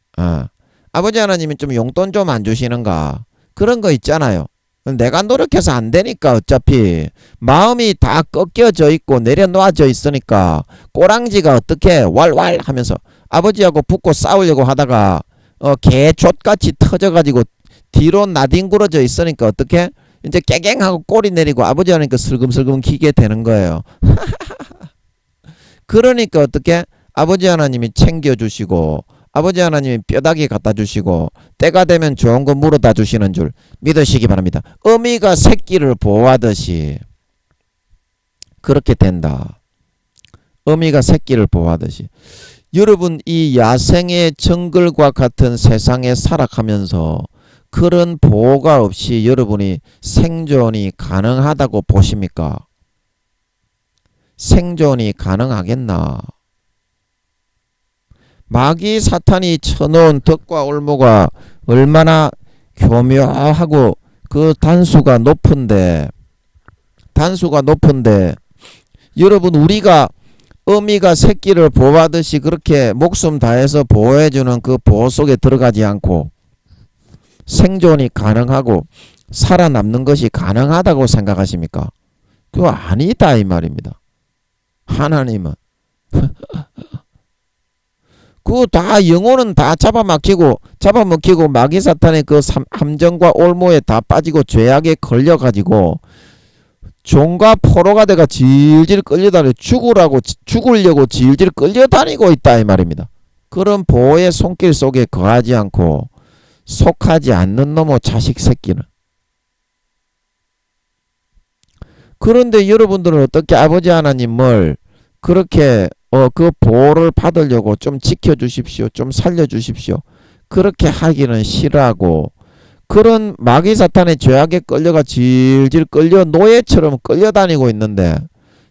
아버지 하나님이 좀 용돈 좀 안 주시는가? 그런 거 있잖아요. 내가 노력해서 안 되니까 어차피 마음이 다 꺾여져 있고 내려놓아져 있으니까 꼬랑지가 어떻게 왈왈 하면서 아버지하고 붙고 싸우려고 하다가 개족같이 터져가지고 뒤로 나뒹굴어져 있으니까 어떻게 이제 깨갱하고 꼬리 내리고 아버지 하니까 슬금슬금 기게 되는 거예요. 그러니까 어떻게 아버지 하나님이 챙겨주시고 아버지 하나님이 뼈다귀 갖다 주시고 때가 되면 좋은 거 물어다 주시는 줄 믿으시기 바랍니다. 어미가 새끼를 보호하듯이 그렇게 된다. 어미가 새끼를 보호하듯이. 여러분 이 야생의 정글과 같은 세상에 살아가면서 그런 보호가 없이 여러분이 생존이 가능하다고 보십니까? 생존이 가능하겠나? 마귀 사탄이 쳐놓은 덕과 올무가 얼마나 교묘하고 그 단수가 높은데 여러분 우리가 어미가 새끼를 보호하듯이 그렇게 목숨 다해서 보호해주는 그 보호 속에 들어가지 않고 생존이 가능하고 살아남는 것이 가능하다고 생각하십니까? 그거 아니다 이 말입니다. 하나님은 그거 다 영혼은 다 잡아먹히고 마귀 사탄의 그 함정과 올무에 다 빠지고 죄악에 걸려가지고 종과 포로가 돼가 질질 끌려다니고 죽으려고 질질 끌려다니고 있다 이 말입니다. 그런 보호의 손길 속에 거하지 않고 속하지 않는 놈의 자식 새끼는. 그런데 여러분들은 어떻게 아버지 하나님을 그렇게 그 보호를 받으려고 좀 지켜주십시오. 좀 살려주십시오. 그렇게 하기는 싫어하고 그런 마귀 사탄의 죄악에 끌려가 질질 끌려 노예처럼 끌려다니고 있는데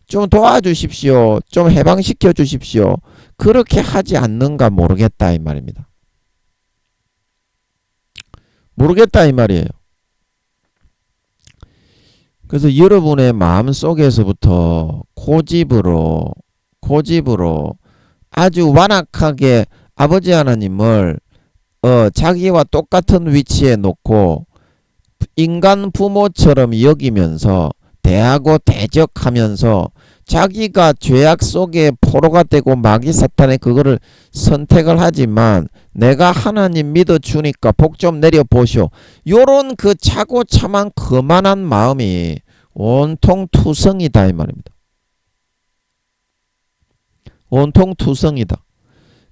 좀 도와주십시오. 좀 해방시켜 주십시오. 그렇게 하지 않는가 모르겠다 이 말입니다. 모르겠다 이 말이에요. 그래서 여러분의 마음속에서부터 고집으로 아주 완악하게 아버지 하나님을 자기와 똑같은 위치에 놓고 인간 부모처럼 여기면서 대하고 대적하면서 자기가 죄악 속에 포로가 되고 마귀 사탄의 그거를 선택을 하지만 내가 하나님 믿어주니까 복 좀 내려보시오. 요런 그 차고참한 거만한 마음이 온통 투성이다 이 말입니다. 온통 투성이다.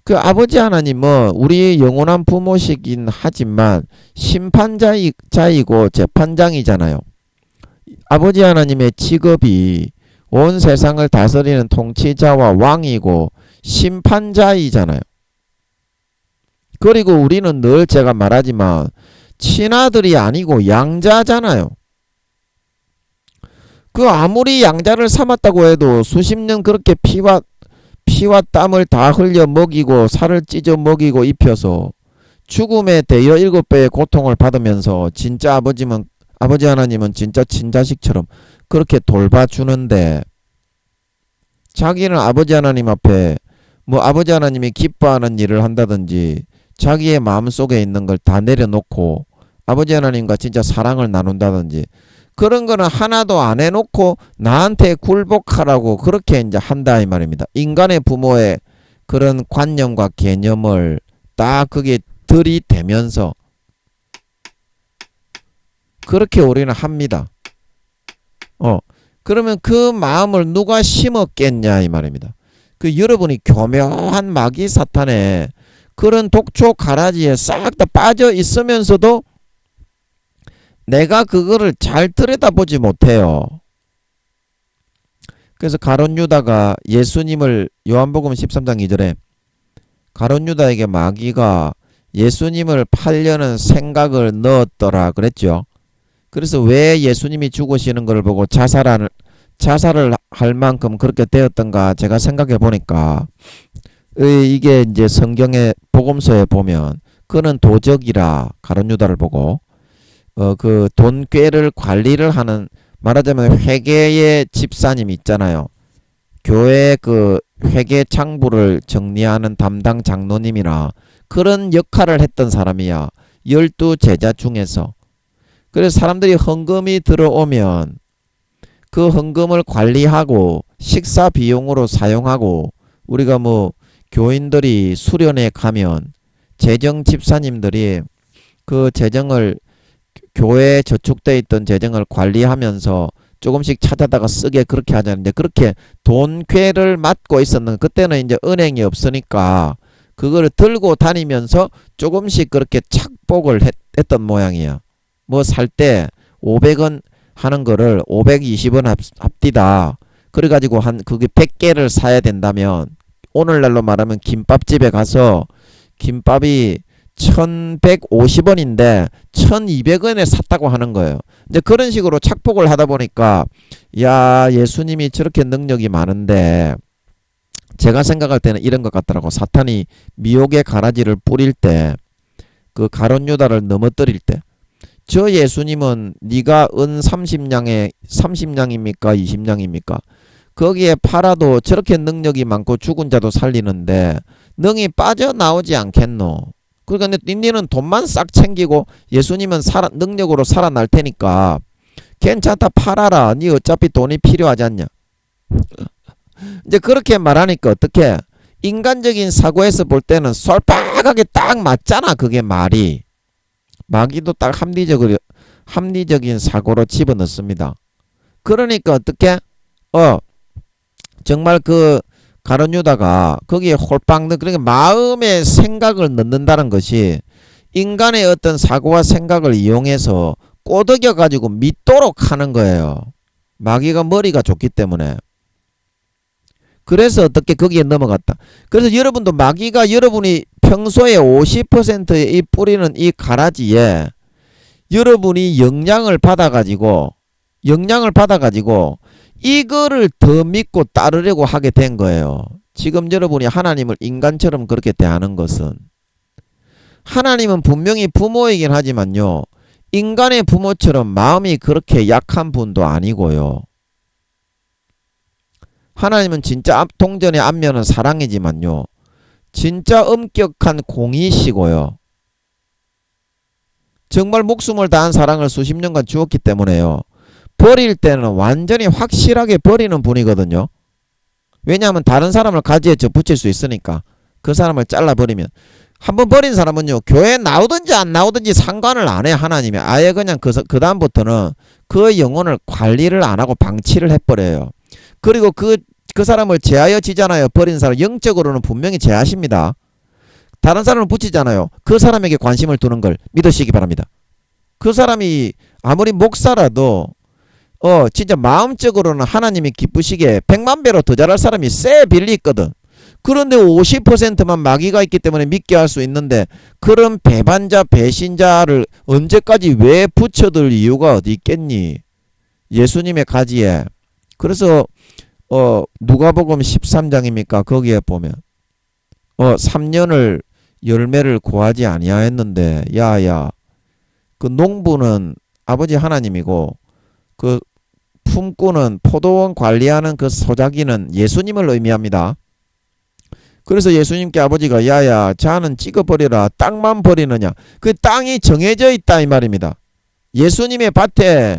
그 아버지 하나님은 우리의 영원한 부모시긴 하지만 심판자이고 재판장이잖아요. 아버지 하나님의 직업이 온 세상을 다스리는 통치자와 왕이고 심판자이잖아요. 그리고 우리는 늘 제가 말하지만 친아들이 아니고 양자잖아요. 그 아무리 양자를 삼았다고 해도 수십 년 그렇게 피와 땀을 다 흘려 먹이고 살을 찢어 먹이고 입혀서 죽음에 대여 7배의 고통을 받으면서 진짜 아버지 하나님은 진짜 친자식처럼 그렇게 돌봐주는데 자기는 아버지 하나님 앞에 뭐 아버지 하나님이 기뻐하는 일을 한다든지 자기의 마음속에 있는 걸 다 내려놓고 아버지 하나님과 진짜 사랑을 나눈다든지 그런 거는 하나도 안 해놓고 나한테 굴복하라고 그렇게 이제 한다 이 말입니다. 인간의 부모의 그런 관념과 개념을 딱 그게 들이대면서 그렇게 우리는 합니다. 그러면 그 마음을 누가 심었겠냐 이 말입니다. 그 여러분이 교묘한 마귀 사탄에 그런 독초 가라지에 싹 다 빠져 있으면서도 내가 그거를 잘 들여다보지 못해요. 그래서 가룟 유다가 예수님을 요한복음 13장 2절에 가룟 유다에게 마귀가 예수님을 팔려는 생각을 넣었더라 그랬죠. 그래서 왜 예수님이 죽으시는 걸 보고 자살을 할 만큼 그렇게 되었던가 제가 생각해 보니까 이게 이제 성경의 복음서에 보면 그는 도적이라 가룟 유다를 보고 그 돈꾀를 관리를 하는 말하자면 회계의 집사님 있잖아요. 교회 그 회계 창부를 정리하는 담당 장로님이나 그런 역할을 했던 사람이야. 12제자 중에서. 그래서 사람들이 헌금이 들어오면 그 헌금을 관리하고 식사 비용으로 사용하고 우리가 뭐 교인들이 수련회 가면 재정 집사님들이 그 재정을 교회에 저축돼 있던 재정을 관리하면서 조금씩 찾아다가 쓰게 그렇게 하자는데 그렇게 돈괴를 맡고 있었는 그때는 이제 은행이 없으니까 그거를 들고 다니면서 조금씩 그렇게 착복을 했던 모양이야. 뭐 살 때 500원 하는 거를 520원 합디다. 그래가지고 한 그게 100개를 사야 된다면 오늘날로 말하면 김밥집에 가서 김밥이 1150원인데 1200원에 샀다고 하는 거예요. 이제 그런 식으로 착복을 하다 보니까 야 예수님이 저렇게 능력이 많은데 제가 생각할 때는 이런 것 같더라고. 사탄이 미혹의 가라지를 뿌릴 때 그 가룟 유다를 넘어뜨릴 때 저 예수님은 네가 은 30냥에 30냥입니까 20냥입니까 거기에 팔아도 저렇게 능력이 많고 죽은 자도 살리는데 능이 빠져나오지 않겠노. 그러니까 니는 돈만 싹 챙기고 예수님은 능력으로 살아날 테니까 괜찮다 팔아라. 니 어차피 돈이 필요하지 않냐. 이제 그렇게 말하니까 어떻게 인간적인 사고에서 볼 때는 솔직하게 딱 맞잖아. 그게 말이. 마귀도 딱 합리적인 사고로 집어넣습니다. 그러니까 어떻게 정말 그 가룟 유다가 거기에 홀빵 그러니까 마음의 생각을 넣는다는 것이 인간의 어떤 사고와 생각을 이용해서 꼬드겨 가지고 믿도록 하는 거예요. 마귀가 머리가 좋기 때문에. 그래서 어떻게 거기에 넘어갔다. 그래서 여러분도 마귀가 여러분이 평소에 50%의 이 뿌리는 이 가라지에 여러분이 영향을 받아가지고 이거를 더 믿고 따르려고 하게 된 거예요. 지금 여러분이 하나님을 인간처럼 그렇게 대하는 것은 하나님은 분명히 부모이긴 하지만요. 인간의 부모처럼 마음이 그렇게 약한 분도 아니고요. 하나님은 진짜 동전의 앞면은 사랑이지만요. 진짜 엄격한 공의시고요. 정말 목숨을 다한 사랑을 수십 년간 주었기 때문에요. 버릴 때는 완전히 확실하게 버리는 분이거든요. 왜냐하면 다른 사람을 가지에 붙일 수 있으니까 그 사람을 잘라버리면 한번 버린 사람은요. 교회에 나오든지 안 나오든지 상관을 안 해. 하나님이 아예 그냥 그 다음부터는 그 영혼을 관리를 안 하고 방치를 해버려요. 그리고 그 사람을 제하여 지잖아요. 버린 사람 영적으로는 분명히 제하십니다. 다른 사람을 붙이잖아요. 그 사람에게 관심을 두는 걸 믿으시기 바랍니다. 그 사람이 아무리 목사라도 진짜 마음적으로는 하나님이 기쁘시게 100만 배로 더 잘할 사람이 쎄 빌리 있거든. 그런데 50%만 마귀가 있기 때문에 믿게 할 수 있는데 그런 배반자 배신자를 언제까지 왜 붙여둘 이유가 어디 있겠니? 예수님의 가지에. 그래서 누가복음 13장입니까? 거기에 보면 3년을 열매를 구하지 아니하였는데 야야 그 농부는 아버지 하나님이고 그 품꾼은 포도원 관리하는 그 소작이는 예수님을 의미합니다. 그래서 예수님께 아버지가 야야 자는 찍어버리라 땅만 버리느냐. 그 땅이 정해져 있다 이 말입니다. 예수님의 밭에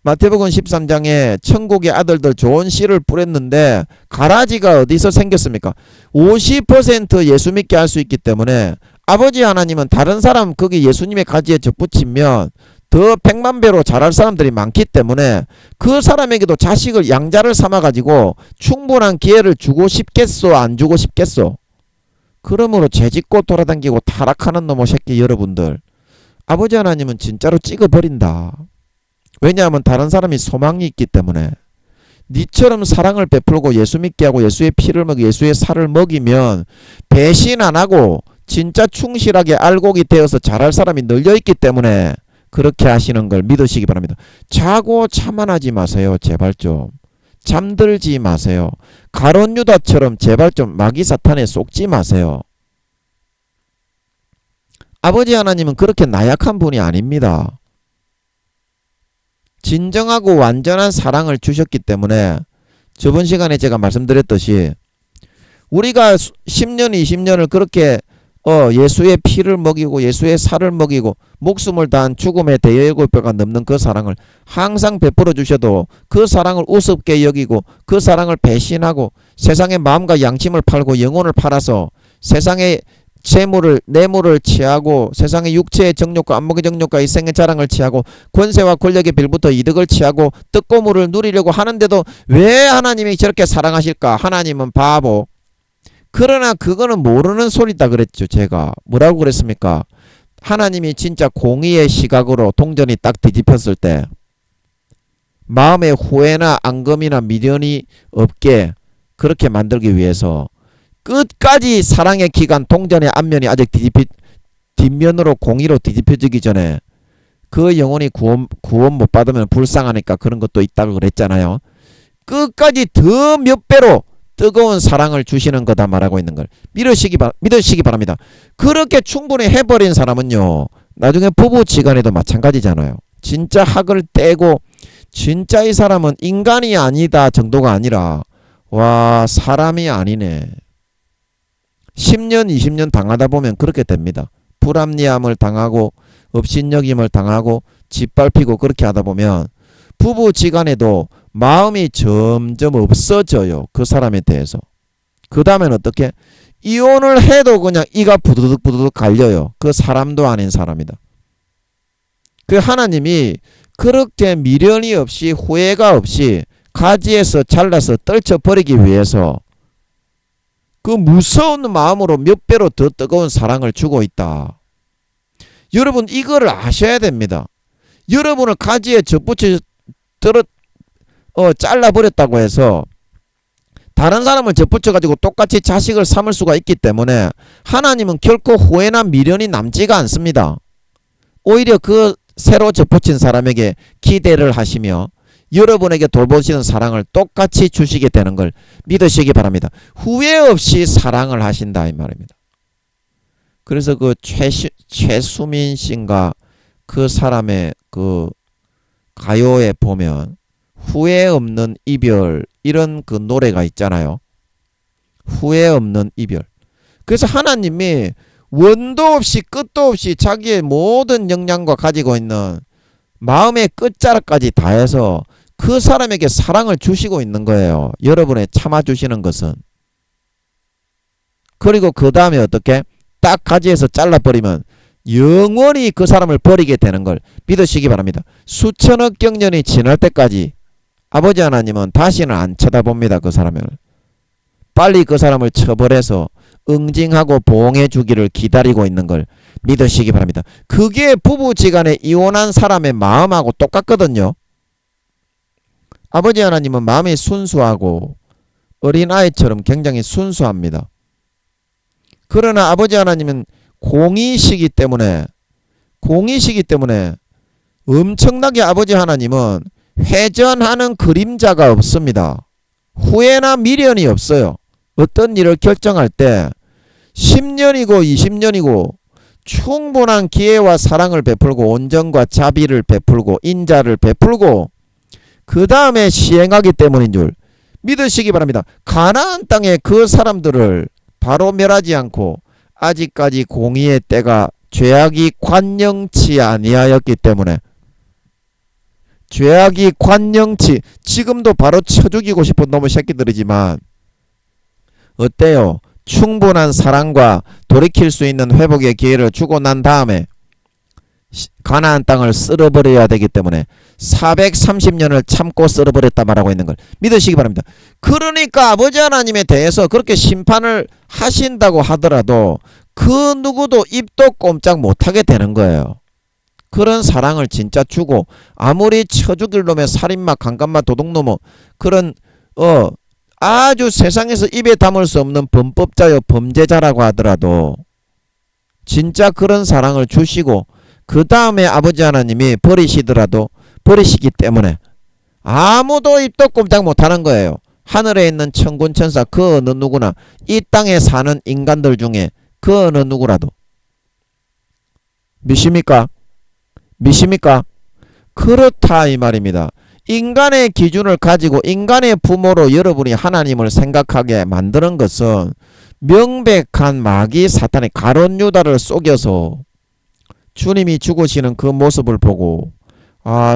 마태복음 13장에 천국의 아들들 좋은 씨를 뿌렸는데 가라지가 어디서 생겼습니까? 50% 예수 믿게 할 수 있기 때문에 아버지 하나님은 다른 사람 거기 예수님의 가지에 접붙이면 더 100만 배로 자랄 사람들이 많기 때문에 그 사람에게도 자식을 양자를 삼아가지고 충분한 기회를 주고 싶겠소 안 주고 싶겠소? 그러므로 죄짓고 돌아다니고 타락하는 놈의 새끼 여러분들, 아버지 하나님은 진짜로 찍어버린다. 왜냐하면 다른 사람이 소망이 있기 때문에. 니처럼 사랑을 베풀고 예수 믿게 하고 예수의 피를 먹이 예수의 살을 먹이면 배신 안 하고 진짜 충실하게 알곡이 되어서 자랄 사람이 널려있기 때문에 그렇게 하시는 걸 믿으시기 바랍니다. 자고 자만하지 마세요. 제발 좀. 잠들지 마세요. 가룟 유다처럼 제발 좀 마귀 사탄에 속지 마세요. 아버지 하나님은 그렇게 나약한 분이 아닙니다. 진정하고 완전한 사랑을 주셨기 때문에 저번 시간에 제가 말씀드렸듯이 우리가 10년 20년을 그렇게 예수의 피를 먹이고 예수의 살을 먹이고 목숨을 다한 죽음의 대여일곱배가 넘는 그 사랑을 항상 베풀어 주셔도 그 사랑을 우습게 여기고 그 사랑을 배신하고 세상의 마음과 양심을 팔고 영혼을 팔아서 세상의 재물을 뇌물을 취하고 세상의 육체의 정욕과 안목의 정욕과 이생의 자랑을 취하고 권세와 권력의 빌부터 이득을 취하고 떡고물을 누리려고 하는데도 왜 하나님이 저렇게 사랑하실까? 하나님은 바보. 그러나 그거는 모르는 소리다 그랬죠. 제가 뭐라고 그랬습니까? 하나님이 진짜 공의의 시각으로 동전이 딱 뒤집혔을 때 마음에 후회나 앙금이나 미련이 없게 그렇게 만들기 위해서 끝까지 사랑의 기간 동전의 앞면이 아직 뒷면으로 공의로 뒤집혀지기 전에 그 영혼이 구원 못 받으면 불쌍하니까 그런 것도 있다고 그랬잖아요. 끝까지 더 몇 배로 뜨거운 사랑을 주시는 거다 말하고 있는 걸 믿으시기 바랍니다. 그렇게 충분히 해버린 사람은요 나중에 부부지간에도 마찬가지잖아요. 진짜 학을 떼고 진짜 이 사람은 인간이 아니다 정도가 아니라 와 사람이 아니네. 10년 20년 당하다 보면 그렇게 됩니다. 불합리함을 당하고 업신여김을 당하고 짓밟히고 그렇게 하다 보면 부부지간에도 마음이 점점 없어져요. 그 사람에 대해서. 그 다음엔 어떻게? 이혼을 해도 그냥 이가 부두둑 갈려요. 그 사람도 아닌 사람이다. 그 하나님이 그렇게 미련이 없이 후회가 없이 가지에서 잘라서 떨쳐버리기 위해서 그 무서운 마음으로 몇 배로 더 뜨거운 사랑을 주고 있다. 여러분 이거를 아셔야 됩니다. 여러분을 가지에 접붙여 잘라버렸다고 해서 다른 사람을 접붙여가지고 똑같이 자식을 삼을 수가 있기 때문에 하나님은 결코 후회나 미련이 남지가 않습니다. 오히려 그 새로 접붙인 사람에게 기대를 하시며 여러분에게 돌보시는 사랑을 똑같이 주시게 되는 걸 믿으시기 바랍니다. 후회 없이 사랑을 하신다 이 말입니다. 그래서 그 최수민 씨인가 그 사람의 그 가요에 보면 후회 없는 이별 이런 그 노래가 있잖아요. 후회 없는 이별. 그래서 하나님이 원도 없이 끝도 없이 자기의 모든 역량과 가지고 있는 마음의 끝자락까지 다해서 그 사람에게 사랑을 주시고 있는 거예요. 여러분의 참아주시는 것은. 그리고 그 다음에 어떻게? 딱 가지에서 잘라버리면 영원히 그 사람을 버리게 되는 걸 믿으시기 바랍니다. 수천억 경년이 지날 때까지 아버지 하나님은 다시는 안 쳐다봅니다. 그 사람을. 빨리 그 사람을 처벌해서 응징하고 보응해 주기를 기다리고 있는 걸 믿으시기 바랍니다. 그게 부부지간에 이혼한 사람의 마음하고 똑같거든요. 아버지 하나님은 마음이 순수하고 어린아이처럼 굉장히 순수합니다. 그러나 아버지 하나님은 공의시기 때문에 엄청나게 아버지 하나님은 회전하는 그림자가 없습니다. 후회나 미련이 없어요. 어떤 일을 결정할 때 10년이고 20년이고 충분한 기회와 사랑을 베풀고 온전과 자비를 베풀고 인자를 베풀고 그 다음에 시행하기 때문인 줄 믿으시기 바랍니다. 가나안 땅에 그 사람들을 바로 멸하지 않고 아직까지 공의의 때가 죄악이 관영치 아니하였기 때문에 죄악이 관영치 지금도 바로 쳐 죽이고 싶은 놈의 새끼들이지만 어때요? 충분한 사랑과 돌이킬 수 있는 회복의 기회를 주고 난 다음에 가나안 땅을 쓸어버려야 되기 때문에 430년을 참고 쓸어버렸다 말하고 있는 걸 믿으시기 바랍니다. 그러니까 아버지 하나님에 대해서 그렇게 심판을 하신다고 하더라도 그 누구도 입도 꼼짝 못하게 되는 거예요. 그런 사랑을 진짜 주고 아무리 쳐 죽일 놈의 살인마 강간마 도둑놈의 그런 아주 세상에서 입에 담을 수 없는 범법자요 범죄자라고 하더라도 진짜 그런 사랑을 주시고 그 다음에 아버지 하나님이 버리시더라도 버리시기 때문에 아무도 입도 꼼짝 못하는 거예요. 하늘에 있는 천군 천사 그 어느 누구나 이 땅에 사는 인간들 중에 그 어느 누구라도 믿습니까? 믿습니까? 그렇다 이 말입니다. 인간의 기준을 가지고 인간의 부모로 여러분이 하나님을 생각하게 만드는 것은 명백한 마귀 사탄의 가룟 유다를 속여서 주님이 죽으시는 그 모습을 보고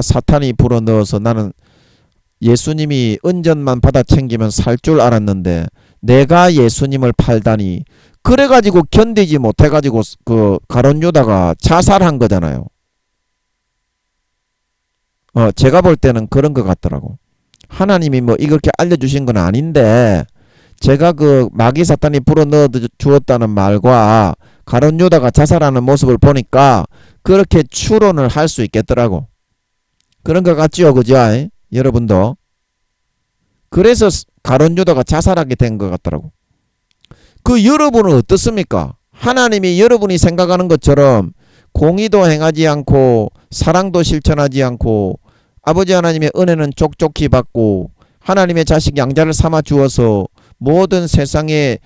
사탄이 불어넣어서 나는 예수님이 은전만 받아 챙기면 살 줄 알았는데 내가 예수님을 팔다니 그래가지고 견디지 못해가지고 그 가룟 유다가 자살한 거잖아요. 제가 볼 때는 그런 것 같더라고. 하나님이 뭐 이렇게 알려주신 건 아닌데 제가 그 마귀 사탄이 불어넣어 주었다는 말과 가룟 유다가 자살하는 모습을 보니까 그렇게 추론을 할 수 있겠더라고. 그런 것 같지요, 그죠? 여러분도. 그래서 가룟 유다가 자살하게 된 것 같더라고. 그 여러분은 어떻습니까? 하나님이 여러분이 생각하는 것처럼 공의도 행하지 않고 사랑도 실천하지 않고 아버지 하나님의 은혜는 족족히 받고 하나님의 자식 양자를 삼아 주어서 모든 세상의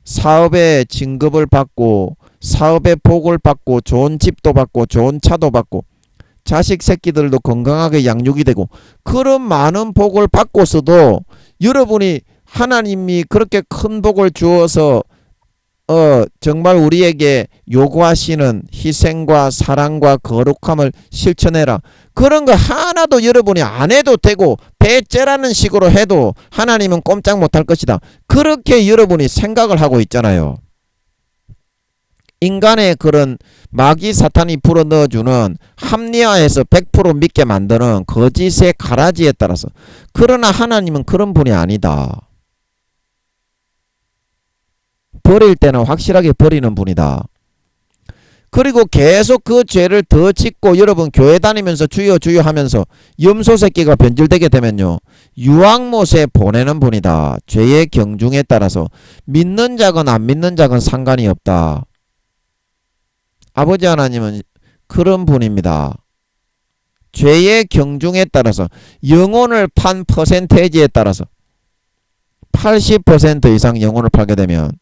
사업의 진급을 받고 사업의 복을 받고 좋은 집도 받고 좋은 차도 받고 자식 새끼들도 건강하게 양육이 되고 그런 많은 복을 받고서도 여러분이 하나님이 그렇게 큰 복을 주어서 정말 우리에게 요구하시는 희생과 사랑과 거룩함을 실천해라. 그런 거 하나도 여러분이 안 해도 되고 배째라는 식으로 해도 하나님은 꼼짝 못할 것이다. 그렇게 여러분이 생각을 하고 있잖아요. 인간의 그런 마귀 사탄이 불어넣어주는 합리화해서 100% 믿게 만드는 거짓의 가라지에 따라서. 그러나 하나님은 그런 분이 아니다. 버릴 때는 확실하게 버리는 분이다. 그리고 계속 그 죄를 더 짓고 여러분 교회 다니면서 주여 주여 하면서 염소 새끼가 변질되게 되면요 유황못에 보내는 분이다. 죄의 경중에 따라서 믿는 자건 안 믿는 자건 상관이 없다. 아버지 하나님은 그런 분입니다. 죄의 경중에 따라서 영혼을 판 퍼센테이지에 따라서 80% 이상 영혼을 팔게 되면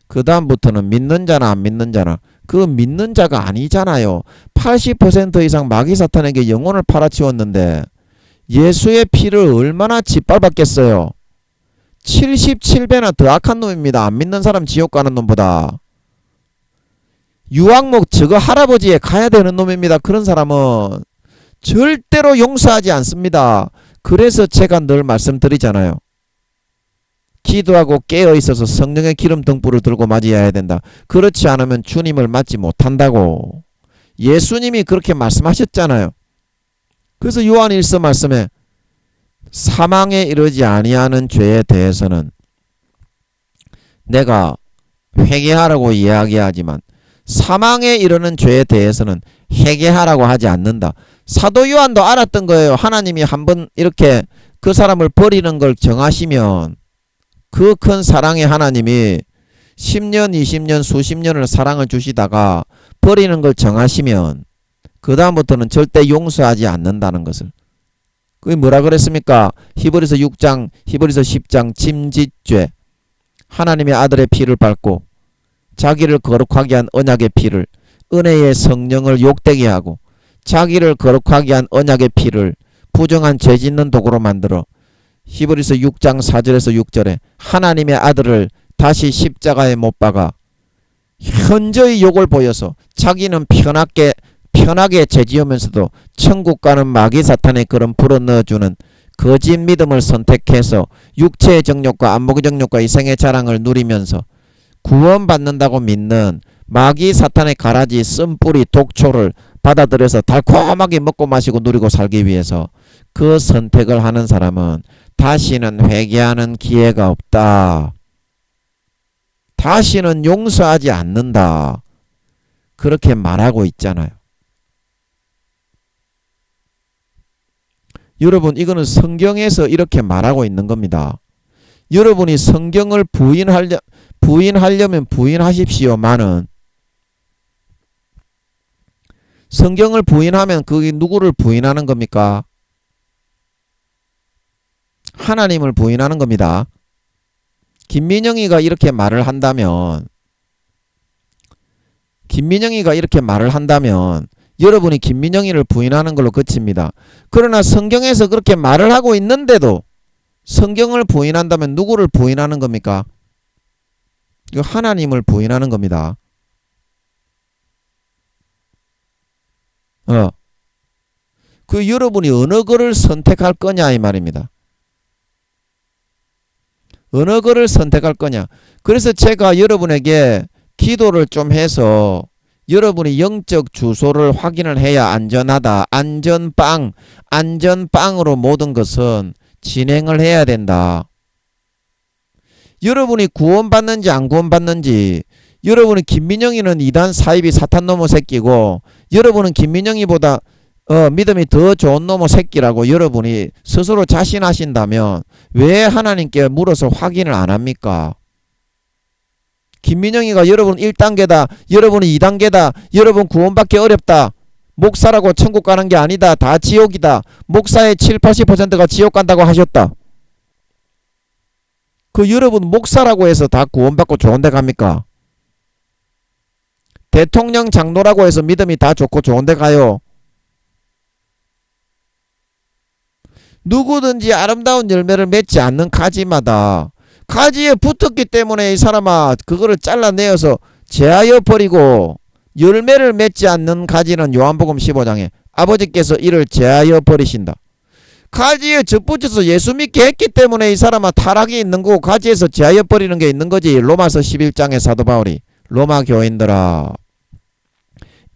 그 다음부터는 믿는 자나 안 믿는 자나 그 믿는 자가 아니잖아요. 80% 이상 마귀 사탄에게 영혼을 팔아치웠는데 예수의 피를 얼마나 짓밟았겠어요. 77배나 더 악한 놈입니다. 안 믿는 사람 지옥 가는 놈보다. 유황목 저거 할아버지에 가야 되는 놈입니다. 그런 사람은 절대로 용서하지 않습니다. 그래서 제가 늘 말씀드리잖아요. 기도하고 깨어있어서 성령의 기름 등불을 들고 맞이해야 된다. 그렇지 않으면 주님을 맞지 못한다고. 예수님이 그렇게 말씀하셨잖아요. 그래서 요한 1서 말씀에 사망에 이르지 아니하는 죄에 대해서는 내가 회개하라고 이야기하지만 사망에 이르는 죄에 대해서는 회개하라고 하지 않는다. 사도 요한도 알았던 거예요. 하나님이 한번 이렇게 그 사람을 버리는 걸 정하시면 그 큰 사랑의 하나님이 10년, 20년, 수십 년을 사랑을 주시다가 버리는 걸 정하시면 그 다음부터는 절대 용서하지 않는다는 것을. 그게 뭐라 그랬습니까? 히브리서 6장, 히브리서 10장 짐짓죄. 하나님의 아들의 피를 밟고 자기를 거룩하게 한 언약의 피를, 은혜의 성령을 욕되게 하고 자기를 거룩하게 한 언약의 피를 부정한 죄 짓는 도구로 만들어 히브리서 6장 4절에서 6절에 하나님의 아들을 다시 십자가에 못 박아 현저히 욕을 보여서 자기는 편하게 죄 지으면서도 천국 가는 마귀 사탄의 그런 불어넣어주는 거짓 믿음을 선택해서 육체의 정욕과 안목의 정욕과 이생의 자랑을 누리면서 구원받는다고 믿는 마귀 사탄의 가라지 쓴뿌리 독초를 받아들여서 달콤하게 먹고 마시고 누리고 살기 위해서 그 선택을 하는 사람은 다시는 회개하는 기회가 없다. 다시는 용서하지 않는다. 그렇게 말하고 있잖아요. 여러분, 이거는 성경에서 이렇게 말하고 있는 겁니다. 여러분이 성경을 부인하려면 부인하십시오만은 성경을 부인하면 그게 누구를 부인하는 겁니까? 하나님을 부인하는 겁니다. 김민영이가 이렇게 말을 한다면 여러분이 김민영이를 부인하는 걸로 그칩니다. 그러나 성경에서 그렇게 말을 하고 있는데도 성경을 부인한다면 누구를 부인하는 겁니까? 이거 하나님을 부인하는 겁니다. 그 여러분이 어느 거를 선택할 거냐 이 말입니다. 어느 거를 선택할 거냐. 그래서 제가 여러분에게 기도를 좀 해서 여러분이 영적 주소를 확인을 해야 안전하다. 안전빵으로 모든 것은 진행을 해야 된다. 여러분이 구원받는지 안 구원받는지, 여러분이 김민영이는 이단 사입이 사탄 놈의 새끼고 여러분은 김민영이보다 믿음이 더 좋은 놈의 새끼라고 여러분이 스스로 자신하신다면 왜 하나님께 물어서 확인을 안 합니까? 김민영이가 여러분 1단계다, 여러분은 2단계다, 여러분 구원받기 어렵다, 목사라고 천국 가는 게 아니다, 다 지옥이다, 목사의 70~80%가 지옥 간다고 하셨다. 그 여러분 목사라고 해서 다 구원받고 좋은 데 갑니까? 대통령 장로라고 해서 믿음이 다 좋고 좋은 데 가요? 누구든지 아름다운 열매를 맺지 않는 가지마다 가지에 붙었기 때문에 이 사람아 그거를 잘라내어서 제하여 버리고, 열매를 맺지 않는 가지는 요한복음 15장에 아버지께서 이를 제하여 버리신다. 가지에 접붙여서 예수 믿게 했기 때문에 이 사람아 타락이 있는 거고 가지에서 제하여 버리는 게 있는 거지. 로마서 11장에 사도 바울이 로마 교인들아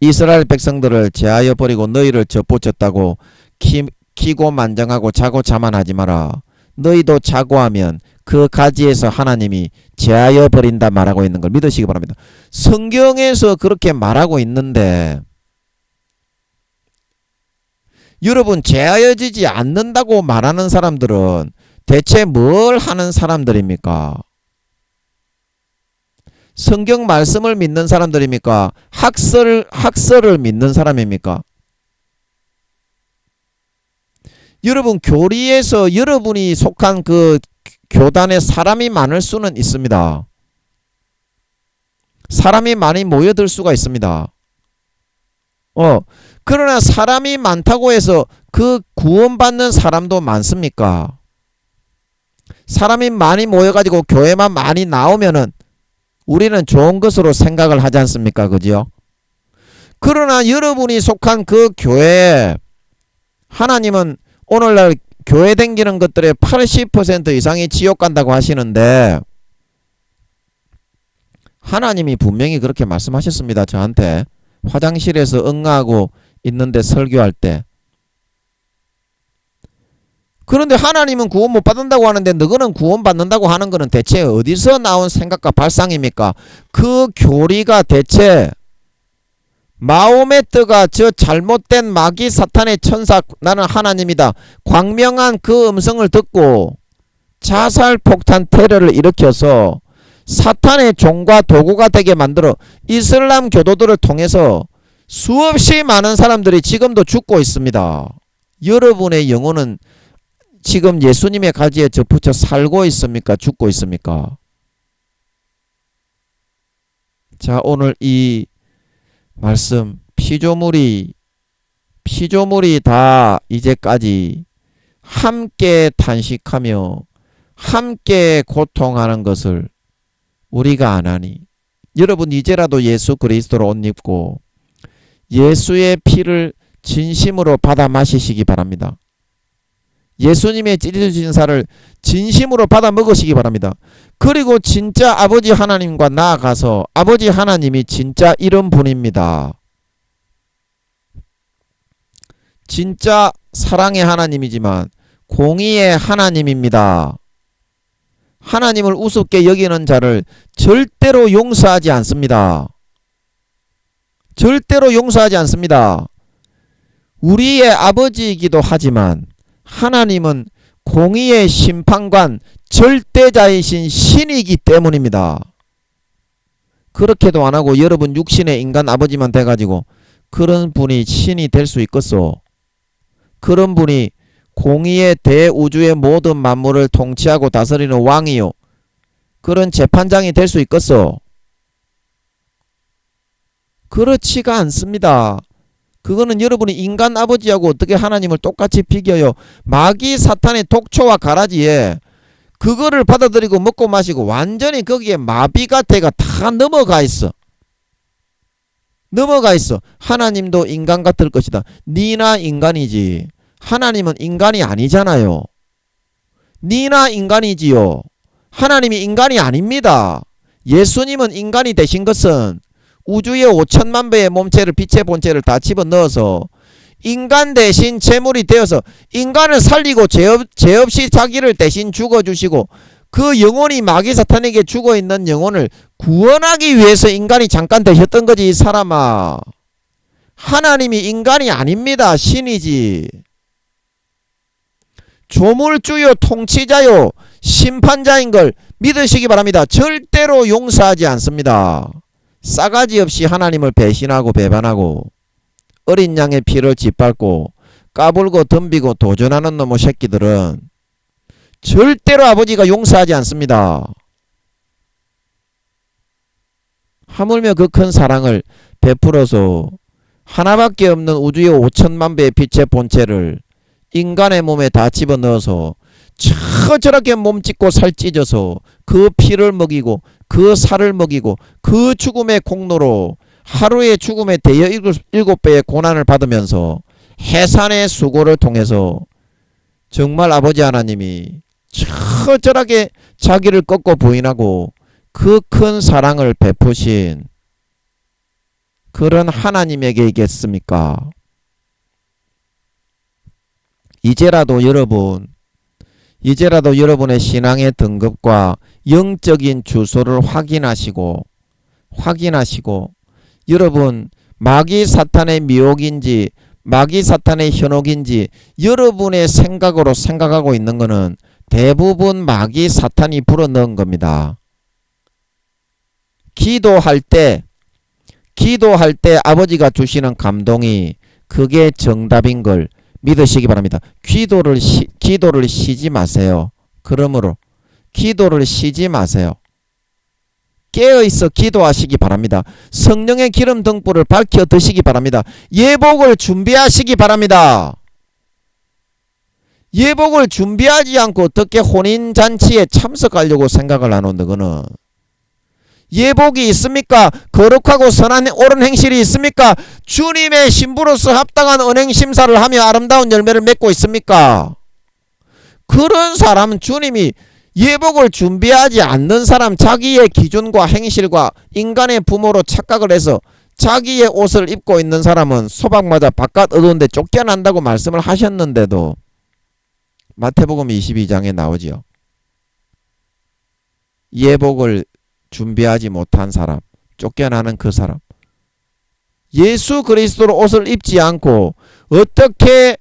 이스라엘 백성들을 제하여 버리고 너희를 접붙였다고 기고만장하고 자고자만하지 마라. 너희도 자고하면 그 가지에서 하나님이 제하여 버린다 말하고 있는 걸 믿으시기 바랍니다. 성경에서 그렇게 말하고 있는데 여러분 제하여지지 않는다고 말하는 사람들은 대체 뭘 하는 사람들입니까? 성경 말씀을 믿는 사람들입니까? 학설을 믿는 사람입니까? 여러분 교리에서 여러분이 속한 그 교단에 사람이 많을 수는 있습니다. 사람이 많이 모여들 수가 있습니다. 그러나 사람이 많다고 해서 그 구원받는 사람도 많습니까? 사람이 많이 모여가지고 교회만 많이 나오면은 우리는 좋은 것으로 생각을 하지 않습니까? 그죠? 그러나 여러분이 속한 그 교회에 하나님은 오늘날 교회 댕기는 것들의 80% 이상이 지옥 간다고 하시는데 하나님이 분명히 그렇게 말씀하셨습니다. 저한테 화장실에서 응하고 있는데 설교할 때. 그런데 하나님은 구원 못 받는다고 하는데 너희는 구원 받는다고 하는 거는 대체 어디서 나온 생각과 발상입니까? 그 교리가 대체 마호메트가 저 잘못된 마귀 사탄의 천사 나는 하나님이다 광명한 그 음성을 듣고 자살 폭탄 테러를 일으켜서 사탄의 종과 도구가 되게 만들어 이슬람 교도들을 통해서 수없이 많은 사람들이 지금도 죽고 있습니다. 여러분의 영혼은 지금 예수님의 가지에 접붙여 살고 있습니까? 죽고 있습니까? 자, 오늘 이 말씀 피조물이 다 이제까지 함께 탄식하며 함께 고통하는 것을 우리가 안 하니, 여러분 이제라도 예수 그리스도로 옷 입고 예수의 피를 진심으로 받아 마시시기 바랍니다. 예수님의 찢어진 살을 진심으로 받아 먹으시기 바랍니다. 그리고 진짜 아버지 하나님과 나아가서 아버지 하나님이 진짜 이런 분입니다. 진짜 사랑의 하나님이지만 공의의 하나님입니다. 하나님을 우습게 여기는 자를 절대로 용서하지 않습니다. 절대로 용서하지 않습니다. 우리의 아버지이기도 하지만 하나님은 공의의 심판관, 절대자이신 신이기 때문입니다. 그렇게도 안 하고 여러분 육신의 인간 아버지만 돼가지고 그런 분이 신이 될 수 있겠소? 그런 분이 공의의 대우주의 모든 만물을 통치하고 다스리는 왕이요, 그런 재판장이 될 수 있겠소? 그렇지가 않습니다. 그거는 여러분이 인간 아버지하고 어떻게 하나님을 똑같이 비교해요? 마귀 사탄의 독초와 가라지에 그거를 받아들이고 먹고 마시고 완전히 거기에 마비가 돼가 다 넘어가 있어. 넘어가 있어. 하나님도 인간 같을 것이다. 니나 인간이지 하나님은 인간이 아니잖아요. 니나 인간이지요. 하나님이 인간이 아닙니다. 예수님은 인간이 되신 것은 우주의 5천만 배의 몸체를 빛의 본체를 다 집어넣어서 인간 대신 제물이 되어서 인간을 살리고 죄 없이 자기를 대신 죽어주시고 그 영혼이 마귀 사탄에게 죽어있는 영혼을 구원하기 위해서 인간이 잠깐 되셨던 거지. 이 사람아, 하나님이 인간이 아닙니다. 신이지. 조물주요, 통치자요, 심판자인 걸 믿으시기 바랍니다. 절대로 용서하지 않습니다. 싸가지 없이 하나님을 배신하고 배반하고 어린 양의 피를 짓밟고 까불고 덤비고 도전하는 놈의 새끼들은 절대로 아버지가 용서하지 않습니다. 하물며 그 큰 사랑을 베풀어서 하나밖에 없는 우주의 5천만 배의 빛의 본체를 인간의 몸에 다 집어넣어서 저렇게 몸찢고 살찢어서 그 피를 먹이고 그 살을 먹이고 그 죽음의 공로로 하루의 죽음에 대여 7배의 고난을 받으면서 해산의 수고를 통해서 정말 아버지 하나님이 저렇게 자기를 꺾고 부인하고 그 큰 사랑을 베푸신 그런 하나님에게 있겠습니까? 이제라도 여러분의 신앙의 등급과 영적인 주소를 확인하시고 여러분 마귀 사탄의 미혹인지 마귀 사탄의 현혹인지 여러분의 생각으로 생각하고 있는 것은 대부분 마귀 사탄이 불어넣은 겁니다. 기도할 때 아버지가 주시는 감동이 그게 정답인 걸 믿으시기 바랍니다. 기도를 쉬지 마세요. 그러므로 기도를 쉬지 마세요. 깨어있어 기도하시기 바랍니다. 성령의 기름 등불을 밝혀 드시기 바랍니다. 예복을 준비하시기 바랍니다. 예복을 준비하지 않고 어떻게 혼인잔치에 참석하려고 생각을 하노? 너는 예복이 있습니까? 거룩하고 선한 옳은 행실이 있습니까? 주님의 신부로서 합당한 언행심사를 하며 아름다운 열매를 맺고 있습니까? 그런 사람은 주님이 예복을 준비하지 않는 사람, 자기의 기준과 행실과 인간의 부모로 착각을 해서 자기의 옷을 입고 있는 사람은 소박 맞아 바깥 어두운데 쫓겨난다고 말씀을 하셨는데도 마태복음 22장에 나오지요. 예복을 준비하지 못한 사람, 쫓겨나는 그 사람, 예수 그리스도로 옷을 입지 않고 어떻게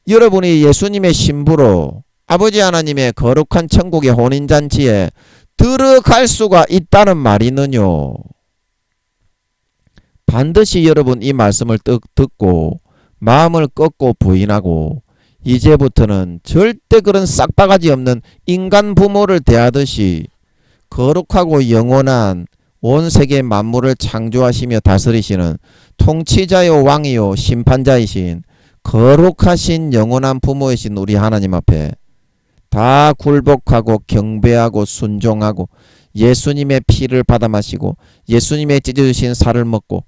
여러분이 예수님의 신부로 아버지 하나님의 거룩한 천국의 혼인잔치에 들어갈 수가 있다는 말이느뇨. 반드시 여러분 이 말씀을 듣고 마음을 꺾고 부인하고 이제부터는 절대 그런 싹바가지 없는 인간 부모를 대하듯이 거룩하고 영원한 온 세계 만물을 창조하시며 다스리시는 통치자요 왕이요 심판자이신 거룩하신 영원한 부모이신 우리 하나님 앞에 다 굴복하고 경배하고 순종하고 예수님의 피를 받아 마시고 예수님의 찢어주신 살을 먹고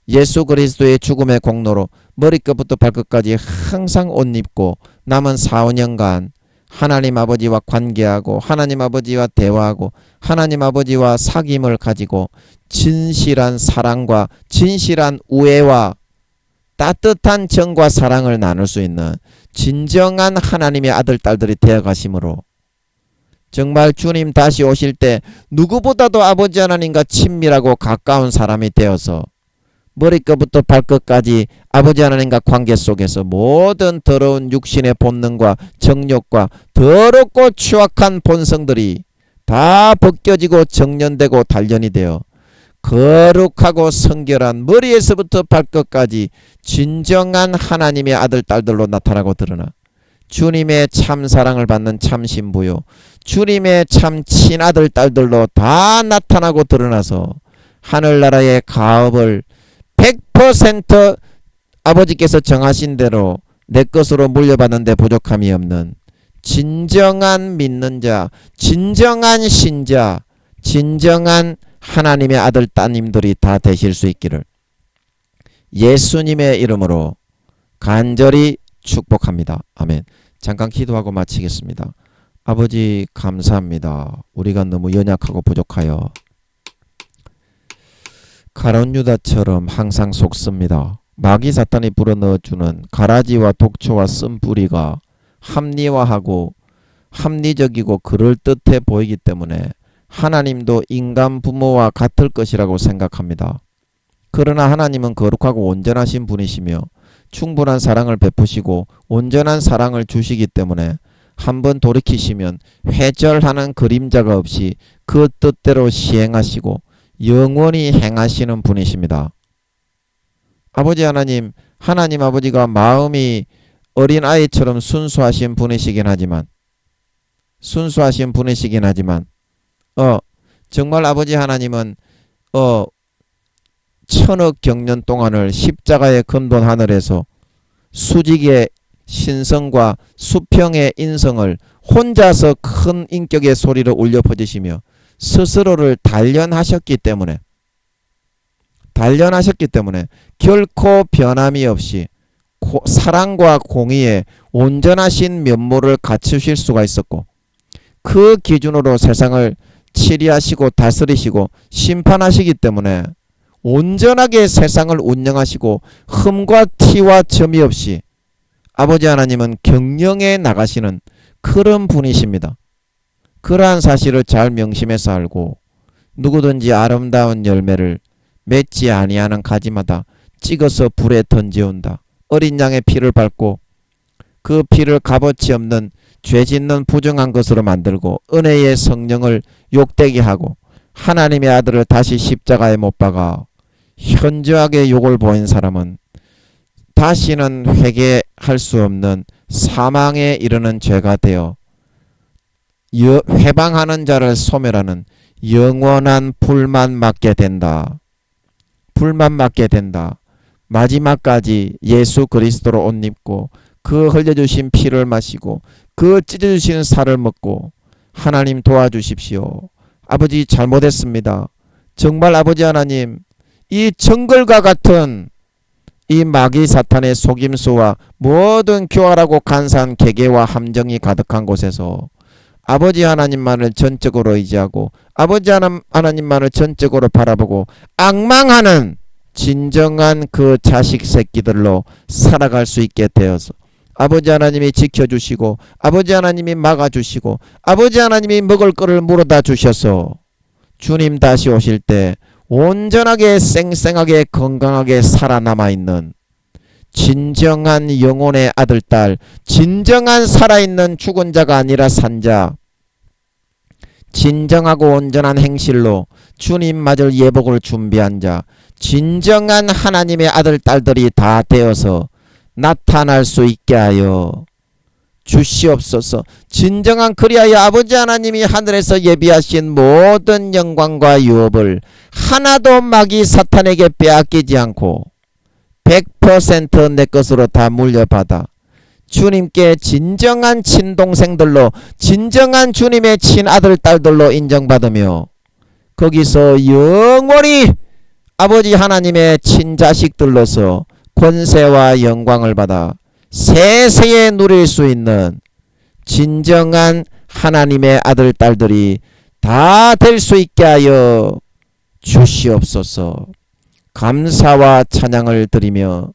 예수 그리스도의 죽음의 공로로 머리끝부터 발끝까지 항상 옷 입고 남은 4, 5년간 하나님 아버지와 관계하고 하나님 아버지와 대화하고 하나님 아버지와 사귐을 가지고 진실한 사랑과 진실한 우애와 따뜻한 정과 사랑을 나눌 수 있는 진정한 하나님의 아들 딸들이 되어가심으로 정말 주님 다시 오실 때 누구보다도 아버지 하나님과 친밀하고 가까운 사람이 되어서 머리끝부터 발끝까지 아버지 하나님과 관계 속에서 모든 더러운 육신의 본능과 정욕과 더럽고 추악한 본성들이 다 벗겨지고 정련되고 단련이 되어 거룩하고 성결한 머리에서부터 발끝까지 진정한 하나님의 아들 딸들로 나타나고 드러나 주님의 참 사랑을 받는 참 신부요 주님의 참 친아들 딸들로 다 나타나고 드러나서 하늘나라의 가업을 100% 아버지께서 정하신 대로 내 것으로 물려받는데 부족함이 없는 진정한 믿는 자, 진정한 신자, 진정한 하나님의 아들 따님들이 다 되실 수 있기를 예수님의 이름으로 간절히 축복합니다. 아멘. 잠깐 기도하고 마치겠습니다. 아버지 감사합니다. 우리가 너무 연약하고 부족하여 가룟 유다처럼 항상 속습니다. 마귀 사탄이 불어넣어주는 가라지와 독초와 쓴뿌리가 합리화하고 합리적이고 그럴듯해 보이기 때문에 하나님도 인간 부모와 같을 것이라고 생각합니다. 그러나 하나님은 거룩하고 온전하신 분이시며 충분한 사랑을 베푸시고 온전한 사랑을 주시기 때문에 한번 돌이키시면 회절하는 그림자가 없이 그 뜻대로 시행하시고 영원히 행하시는 분이십니다. 아버지 하나님, 하나님 아버지가 마음이 어린아이처럼 순수하신 분이시긴 하지만 정말 아버지 하나님은 천억 경년 동안을 십자가의 근본 하늘에서 수직의 신성과 수평의 인성을 혼자서 큰 인격의 소리로 울려 퍼지시며 스스로를 단련하셨기 때문에 결코 변함이 없이 사랑과 공의의 온전하신 면모를 갖추실 수가 있었고 그 기준으로 세상을 치리하시고 다스리시고 심판하시기 때문에 온전하게 세상을 운영하시고 흠과 티와 점이 없이 아버지 하나님은 경영해 나가시는 그런 분이십니다. 그러한 사실을 잘 명심해서 알고 누구든지 아름다운 열매를 맺지 아니하는 가지마다 찍어서 불에 던지온다. 어린 양의 피를 밟고 그 피를 값어치 없는 죄 짓는 부정한 것으로 만들고 은혜의 성령을 욕되게 하고 하나님의 아들을 다시 십자가에 못 박아 현저하게 욕을 보인 사람은 다시는 회개할 수 없는 사망에 이르는 죄가 되어 회방하는 자를 소멸하는 영원한 불만 맞게 된다. 마지막까지 예수 그리스도로 옷 입고 그 흘려주신 피를 마시고 그 찢어주신 살을 먹고 하나님 도와주십시오. 아버지 잘못했습니다. 정말 아버지 하나님 이 정글과 같은 이 마귀 사탄의 속임수와 모든 교활하고 간사한 계계와 함정이 가득한 곳에서 아버지 하나님만을 전적으로 의지하고 아버지 하나님만을 전적으로 바라보고 앙망하는 진정한 그 자식 새끼들로 살아갈 수 있게 되어서 아버지 하나님이 지켜주시고 아버지 하나님이 막아주시고 아버지 하나님이 먹을 거를 물어다 주셔서 주님 다시 오실 때 온전하게 쌩쌩하게 건강하게 살아남아있는 진정한 영혼의 아들 딸 진정한 살아있는 죽은 자가 아니라 산 자 진정하고 온전한 행실로 주님 맞을 예복을 준비한 자 진정한 하나님의 아들 딸들이 다 되어서 나타날 수 있게 하여 주시옵소서. 진정한 그리하여 아버지 하나님이 하늘에서 예비하신 모든 영광과 유업을 하나도 마귀 사탄에게 빼앗기지 않고 100% 내 것으로 다 물려받아 주님께 진정한 친동생들로, 진정한 주님의 친아들 딸들로 인정받으며 거기서 영원히 아버지 하나님의 친자식들로서 권세와 영광을 받아 세세에 누릴 수 있는 진정한 하나님의 아들 딸들이 다 될 수 있게 하여 주시옵소서. 감사와 찬양을 드리며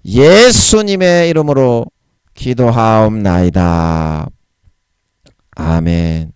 예수님의 이름으로 기도하옵나이다. 아멘.